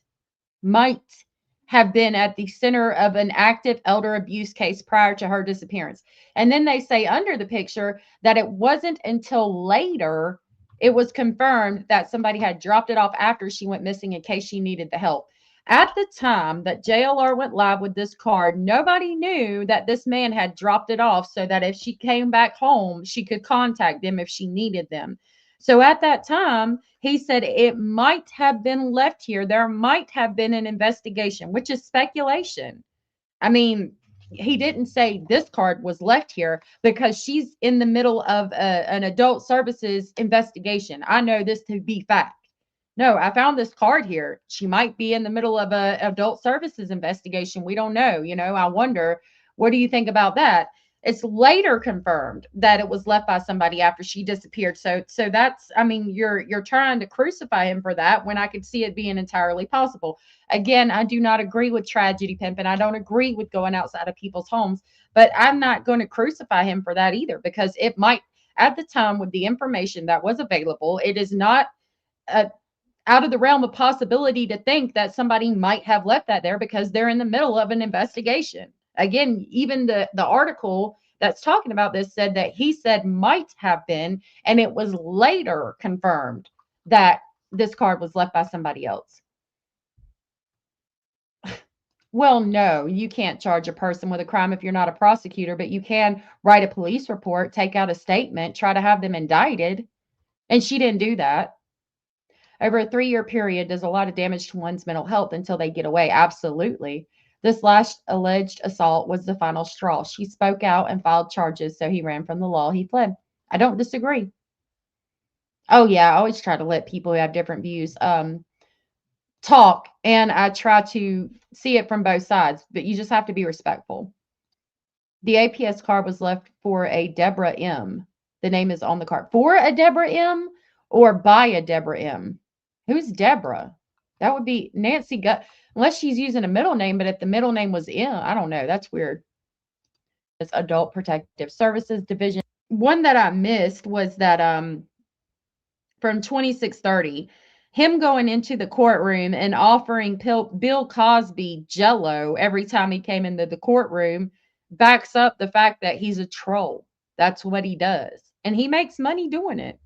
[SPEAKER 1] have been at the center of an active elder abuse case prior to her disappearance. And then they say under the picture that it wasn't until later it was confirmed that somebody had dropped it off after she went missing in case she needed the help. At the time that JLR went live with this card, nobody knew that this man had dropped it off so that if she came back home, she could contact them if she needed them. So at that time, he said it might have been left here. There might have been an investigation, which is speculation. I mean, he didn't say this card was left here because she's in the middle of an adult services investigation. I know this to be fact. No, I found this card here. She might be in the middle of a adult services investigation. We don't know. I wonder, what do you think about that? It's later confirmed that it was left by somebody after she disappeared. So that's, I mean, you're trying to crucify him for that when I could see it being entirely possible. Again, I do not agree with tragedy pimping. I don't agree with going outside of people's homes, but I'm not going to crucify him for that either because it might, at the time with the information that was available, it is not out of the realm of possibility to think that somebody might have left that there because they're in the middle of an investigation. Again, even the article that's talking about this said that he said might have been, and it was later confirmed that this card was left by somebody else. Well, no, you can't charge a person with a crime if you're not a prosecutor, but you can write a police report, take out a statement, try to have them indicted. And she didn't do that. Over a 3-year period does a lot of damage to one's mental health until they get away. Absolutely. This last alleged assault was the final straw. She spoke out and filed charges, so he ran from the law. He fled. I don't disagree. Oh, yeah, I always try to let people who have different views talk, and I try to see it from both sides, but you just have to be respectful. The APS card was left for a Deborah M. The name is on the card. For a Deborah M or by a Deborah M? Who's Deborah? That would be Nancy unless she's using a middle name, but if the middle name was M, I don't know. That's weird. It's Adult Protective Services Division. One that I missed was that from 2630, him going into the courtroom and offering Bill Cosby Jello every time he came into the courtroom backs up the fact that he's a troll. That's what he does. And he makes money doing it.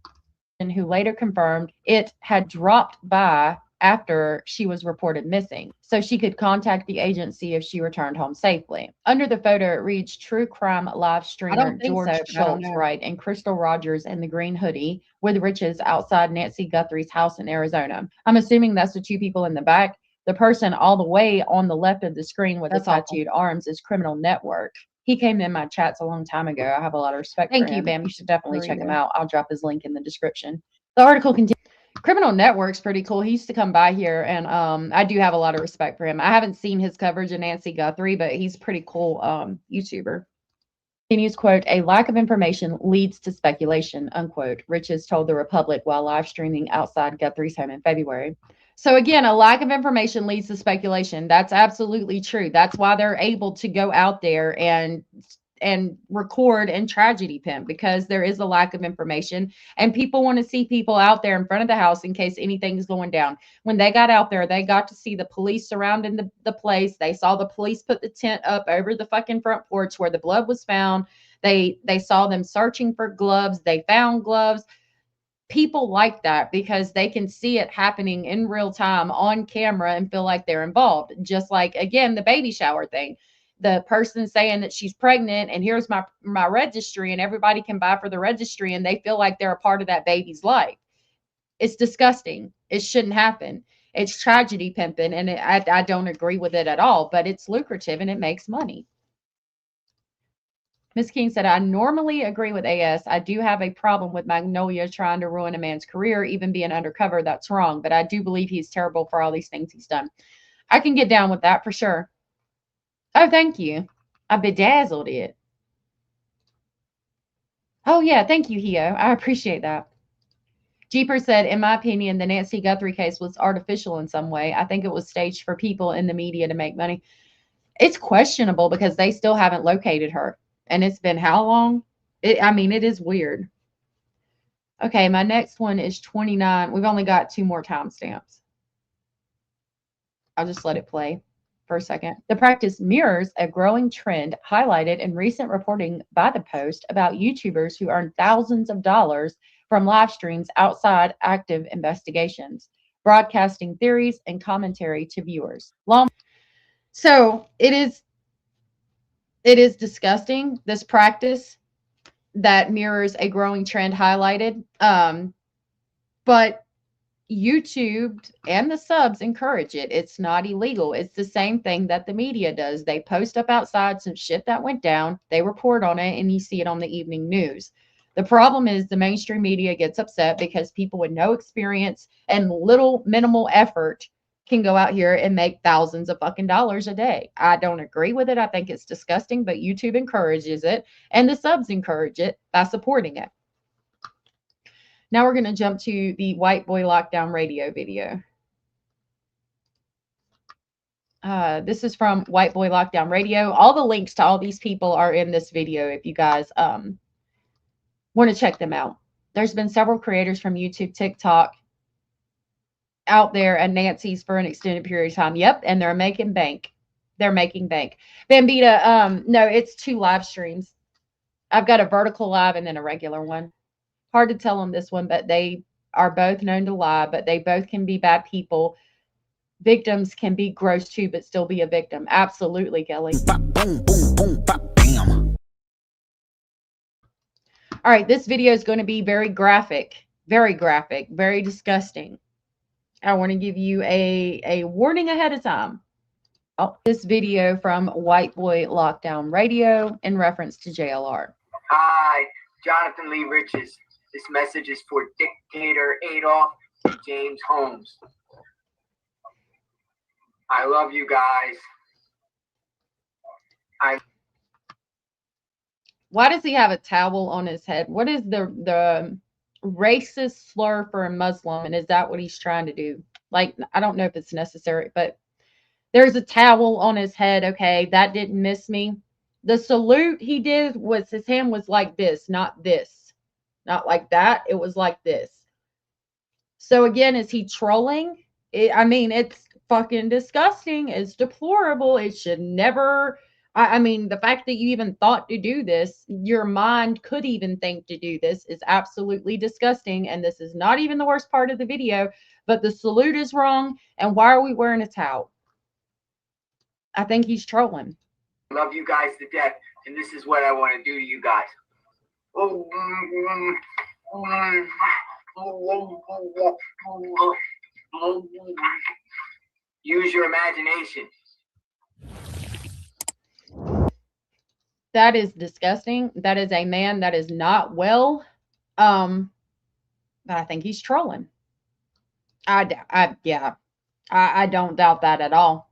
[SPEAKER 1] And who later confirmed it had dropped by after she was reported missing, so she could contact the agency if she returned home safely. Under the photo, it reads True Crime live streamer George Schultz, right, and Crystal Rogers in the green hoodie with riches outside Nancy Guthrie's house in Arizona. I'm assuming that's the two people in the back. The person all the way on the left of the screen with the tattooed arms is Criminal Network. He came in my chats a long time ago. I have a lot of respect for him. Thank you, Bam. You should definitely check him out. I'll drop his link in the description. The article continues. Criminal Network's pretty cool. He used to come by here, and I do have a lot of respect for him. I haven't seen his coverage of Nancy Guthrie, but he's a pretty cool YouTuber. Continues, quote, a lack of information leads to speculation, unquote, Riches told the Republic while live streaming outside Guthrie's home in February. So again, a lack of information leads to speculation. That's absolutely true. That's why they're able to go out there and record and tragedy pimp, because there is a lack of information and people want to see people out there in front of the house in case anything's going down. When they got out there, they got to see the police surrounding the place. They saw the police put the tent up over the fucking front porch where the blood was found. They saw them searching for gloves. They found gloves. People like that because they can see it happening in real time on camera and feel like they're involved. Just like, again, the baby shower thing. The person saying that she's pregnant and here's my registry, and everybody can buy for the registry and they feel like they're a part of that baby's life. It's disgusting. It shouldn't happen. It's tragedy pimping, and I don't agree with it at all, but it's lucrative and it makes money. Miss King said, I normally agree with AS. I do have a problem with Magnolia trying to ruin a man's career, even being undercover. That's wrong. But I do believe he's terrible for all these things he's done. I can get down with that for sure. Oh, thank you. I bedazzled it. Oh, yeah. Thank you, Hio. I appreciate that. Jeeper said, in my opinion, the Nancy Guthrie case was artificial in some way. I think it was staged for people in the media to make money. It's questionable because they still haven't located her. And it's been how long? I mean, it is weird. Okay, my next one is 29. We've only got 2 more timestamps. I'll just let it play for a second. The practice mirrors a growing trend highlighted in recent reporting by the Post about YouTubers who earn thousands of dollars from live streams outside active investigations, broadcasting theories and commentary to viewers. So it is disgusting, this practice that mirrors a growing trend highlighted. But YouTube and the subs encourage it. It's not illegal. It's the same thing that the media does. They post up outside some shit that went down, they report on it, and you see it on the evening news. The problem is the mainstream media gets upset because people with no experience and little minimal effort can go out here and make thousands of fucking dollars a day. I don't agree with it. I think it's disgusting, but YouTube encourages it and the subs encourage it by supporting it. Now we're going to jump to the Whiteboy Lockdown Radio video. This is from Whiteboy Lockdown Radio. All the links to all these people are in this video if you guys want to check them out. There's been several creators from YouTube, TikTok out there at Nancy's for an extended period of time. Yep, and they're making bank. They're making bank. Bambita, no, it's 2 live streams. I've got a vertical live and then a regular one. Hard to tell on this one, but they are both known to lie, but they both can be bad people. Victims can be gross too, but still be a victim. Absolutely, Kelly.
[SPEAKER 5] Bop, boom, boom, boom, bop, bam.
[SPEAKER 1] All right, this video is going to be very graphic, very disgusting. I want to give you a warning ahead of time. Oh, this video from Whiteboy Lockdown Radio in reference to JLR.
[SPEAKER 6] Hi, Jonathan Lee Riches. This message is for Dictator Adolf James Holmes. I love you guys.
[SPEAKER 1] Why does he have a towel on his head? What is the racist slur for a Muslim? And is that what he's trying to do? Like, I don't know if it's necessary, but there's a towel on his head. Okay, that didn't miss me. The salute he did was his hand was like this, not this. Not like that. It was like this. So again, is he trolling? I mean, it's fucking disgusting. It's deplorable. It should never. I mean, the fact that you even thought to do this, your mind could even think to do this is absolutely disgusting. And this is not even the worst part of the video, but the salute is wrong. And why are we wearing a towel? I think he's trolling.
[SPEAKER 6] I love you guys to death, and this is what I want to do to you guys. Use your imagination.
[SPEAKER 1] That is disgusting. That is a man that is not well. But I think he's trolling. I don't doubt that at all.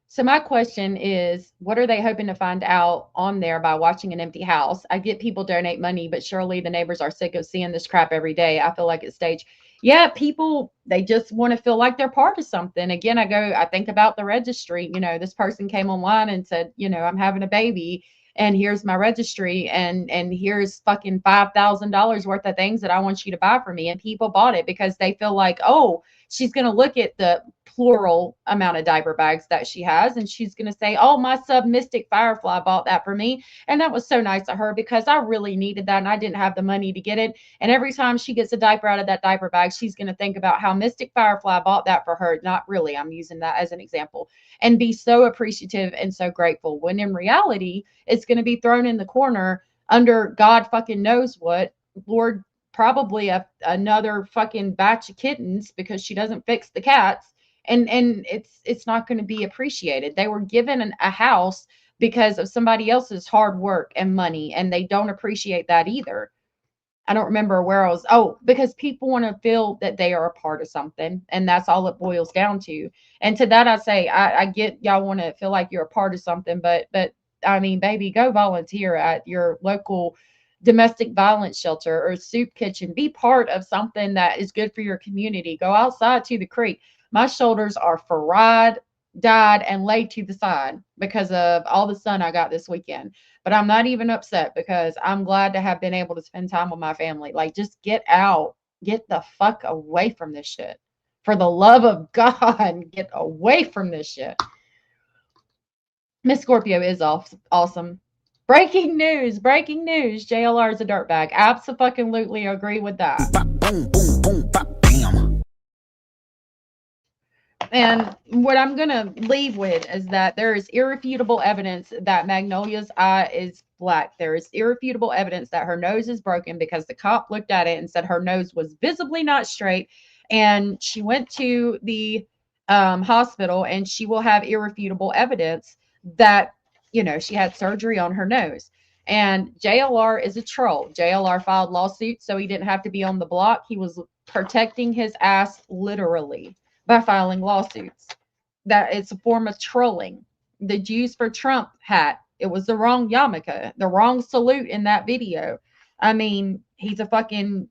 [SPEAKER 1] So my question is, what are they hoping to find out on there by watching an empty house? I get people donate money, but surely the neighbors are sick of seeing this crap every day. I feel like it's staged. Yeah, people, they just want to feel like they're part of something. Again, I think about the registry. You know, this person came online and said, you know, I'm having a baby and here's my registry and here's fucking $5,000 worth of things that I want you to buy for me. And people bought it because they feel like, oh, she's going to look at the plural amount of diaper bags that she has. And she's going to say, oh, my sub Mystic Firefly bought that for me. And that was so nice of her because I really needed that and I didn't have the money to get it. And every time she gets a diaper out of that diaper bag, she's going to think about how Mystic Firefly bought that for her. Not really. I'm using that as an example, and be so appreciative and so grateful, when in reality, it's going to be thrown in the corner under God fucking knows what. Lord probably another fucking batch of kittens because she doesn't fix the cats, and it's not going to be appreciated. They were given a house because of somebody else's hard work and money, and they don't appreciate that either. I don't remember where I was. Oh, because people want to feel that they are a part of something, and that's all it boils down to. And to that, I say, I get y'all want to feel like you're a part of something, but I mean, baby, go volunteer at your local domestic violence shelter or soup kitchen. Be part of something that is good for your community. Go outside to the creek. My shoulders are fried, dyed, and laid to the side because of all the sun I got this weekend. But I'm not even upset because I'm glad to have been able to spend time with my family. Like, just get out, get the fuck away from this shit. For the love of God, get away from this shit. Miss Scorpio is awesome. Breaking news, breaking news. JLR is a dirtbag. Absolutely agree with that.
[SPEAKER 5] Bop, boom, boom, boom, bop, bam.
[SPEAKER 1] And what I'm going to leave with is that there is irrefutable evidence that Magnolia's eye is black. There is irrefutable evidence that her nose is broken because the cop looked at it and said her nose was visibly not straight. And she went to the hospital, and she will have irrefutable evidence that, you know, she had surgery on her nose. And JLR is a troll. JLR filed lawsuits so he didn't have to be on the block. He was protecting his ass literally by filing lawsuits. That it's a form of trolling. The Jews for Trump hat, it was the wrong yarmulke, the wrong salute in that video. I mean, he's a fucking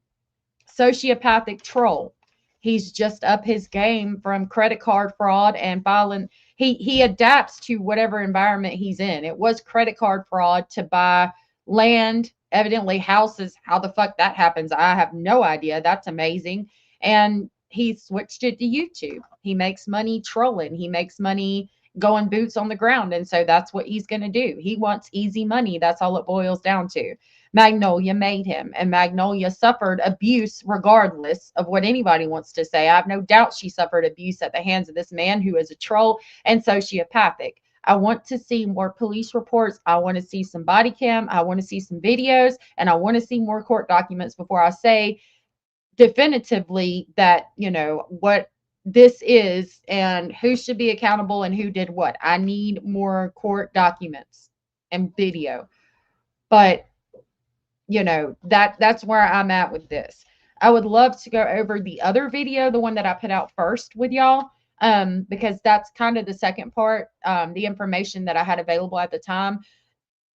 [SPEAKER 1] sociopathic troll. He's just up his game from credit card fraud and filing. He adapts to whatever environment he's in. It was credit card fraud to buy land, evidently houses. How the fuck that happens, I have no idea. That's amazing. And he switched it to YouTube. He makes money trolling. He makes money going boots on the ground. And so that's what he's going to do. He wants easy money. That's all it boils down to. Magnolia made him, and Magnolia suffered abuse regardless of what anybody wants to say. I have no doubt she suffered abuse at the hands of this man who is a troll and sociopathic. I want to see more police reports. I want to see some body cam. I want to see some videos, and I want to see more court documents before I say definitively that, you know, what this is and who should be accountable and who did what. I need more court documents and video. But you know, that's where I'm at with this. I would love to go over the other video, the one that I put out first with y'all, because that's kind of the second part. The information that I had available at the time,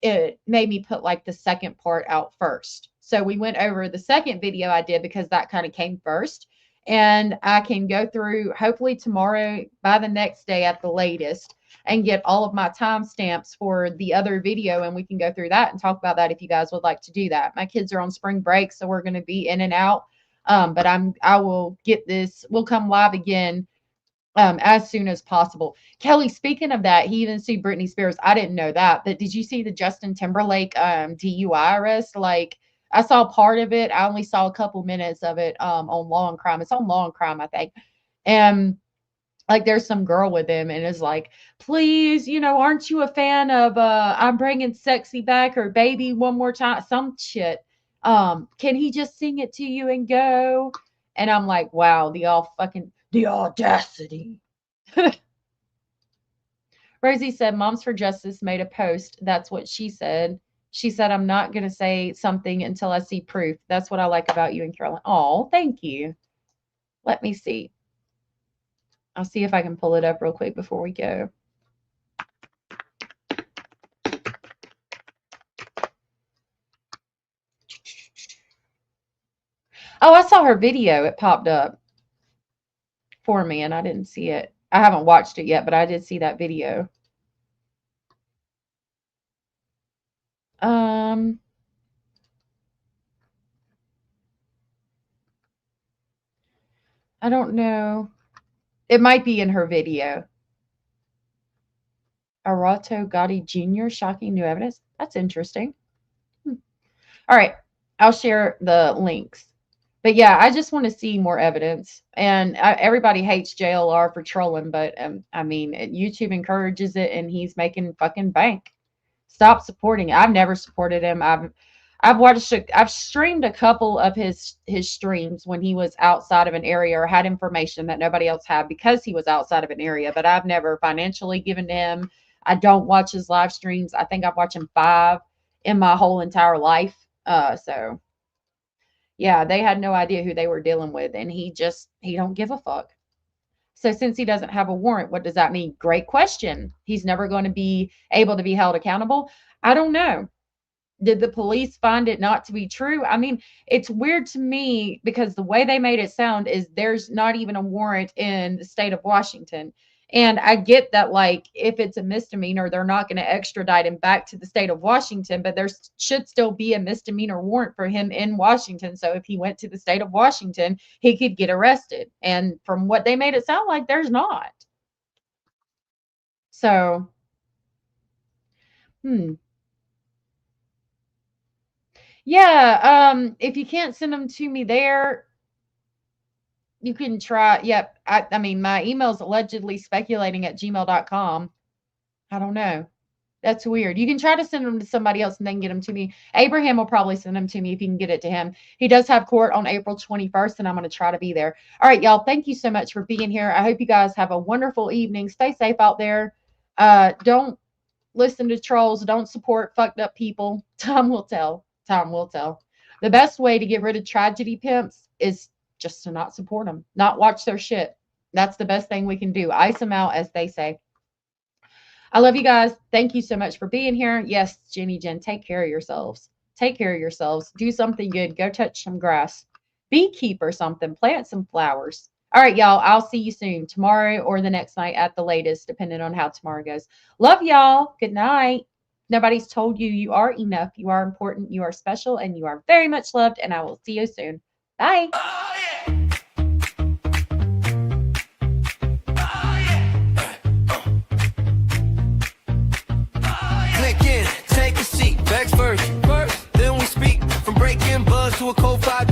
[SPEAKER 1] it made me put like the second part out first. So we went over the second video I did because that kind of came first. And I can go through hopefully tomorrow by the next day at the latest and get all of my timestamps for the other video, and we can go through that and talk about that if you guys would like to do that. My kids are on spring break, so we're going to be in and out. But I will get this. We'll come live again as soon as possible. Kelly, speaking of that, he even sued Britney Spears. I didn't know that, but did you see the Justin Timberlake DUI arrest? Like, I saw part of it. I only saw a couple minutes of it on Law and Crime. It's on Law and Crime, I think. And like, there's some girl with him and is like, please, you know, aren't you a fan of I'm Bringing Sexy Back or Baby One More Time? Some shit. Can he just sing it to you and go? And I'm like, wow, the audacity. Rosie said, Moms for Justice made a post. That's what she said. She said, I'm not going to say something until I see proof. That's what I like about you and Carolyn. Oh, thank you. Let me see. I'll see if I can pull it up real quick before we go. Oh, I saw her video. It popped up for me, and I didn't see it. I haven't watched it yet, but I did see that video. I don't know. It might be in her video. Arato Gotti Jr. Shocking new evidence. That's interesting. All right. I'll share the links. But yeah, I just want to see more evidence. And everybody hates JLR for trolling, but I mean, YouTube encourages it, and he's making fucking bank. Stop supporting it. I've never supported him. I've streamed a couple of his streams when he was outside of an area or had information that nobody else had because he was outside of an area, but I've never financially given to him. I don't watch his live streams. I think I've watched him 5 in my whole entire life. So yeah, they had no idea who they were dealing with, and he don't give a fuck. So since he doesn't have a warrant, what does that mean? Great question. He's never going to be able to be held accountable. I don't know. Did the police find it not to be true? I mean, it's weird to me because the way they made it sound is there's not even a warrant in the state of Washington. And I get that, like, if it's a misdemeanor, they're not going to extradite him back to the state of Washington, but there should still be a misdemeanor warrant for him in Washington. So if he went to the state of Washington, he could get arrested. And from what they made it sound like, there's not. So, yeah, if you can't send them to me there, you can try. Yep. I mean, my email's allegedly speculating@gmail.com. I don't know. That's weird. You can try to send them to somebody else and then get them to me. Abraham will probably send them to me if you can get it to him. He does have court on April 21st, and I'm going to try to be there. All right, y'all. Thank you so much for being here. I hope you guys have a wonderful evening. Stay safe out there. Don't listen to trolls. Don't support fucked up people. Time will tell. Time will tell. The best way to get rid of tragedy pimps is just to not support them, not watch their shit. That's the best thing we can do. Ice them out, as they say. I love you guys. Thank you so much for being here. Yes, Jenny, Jen, take care of yourselves. Take care of yourselves. Do something good. Go touch some grass. Beekeep or something. Plant some flowers. All right, y'all. I'll see you soon, tomorrow or the next night at the latest, depending on how tomorrow goes. Love y'all. Good night. Nobody's told you you are enough. You are important. You are special, and you are very much loved. And I will see you soon. Bye.
[SPEAKER 3] Click in, take a seat, bags first. Then we speak from breaking buzz to a cold 5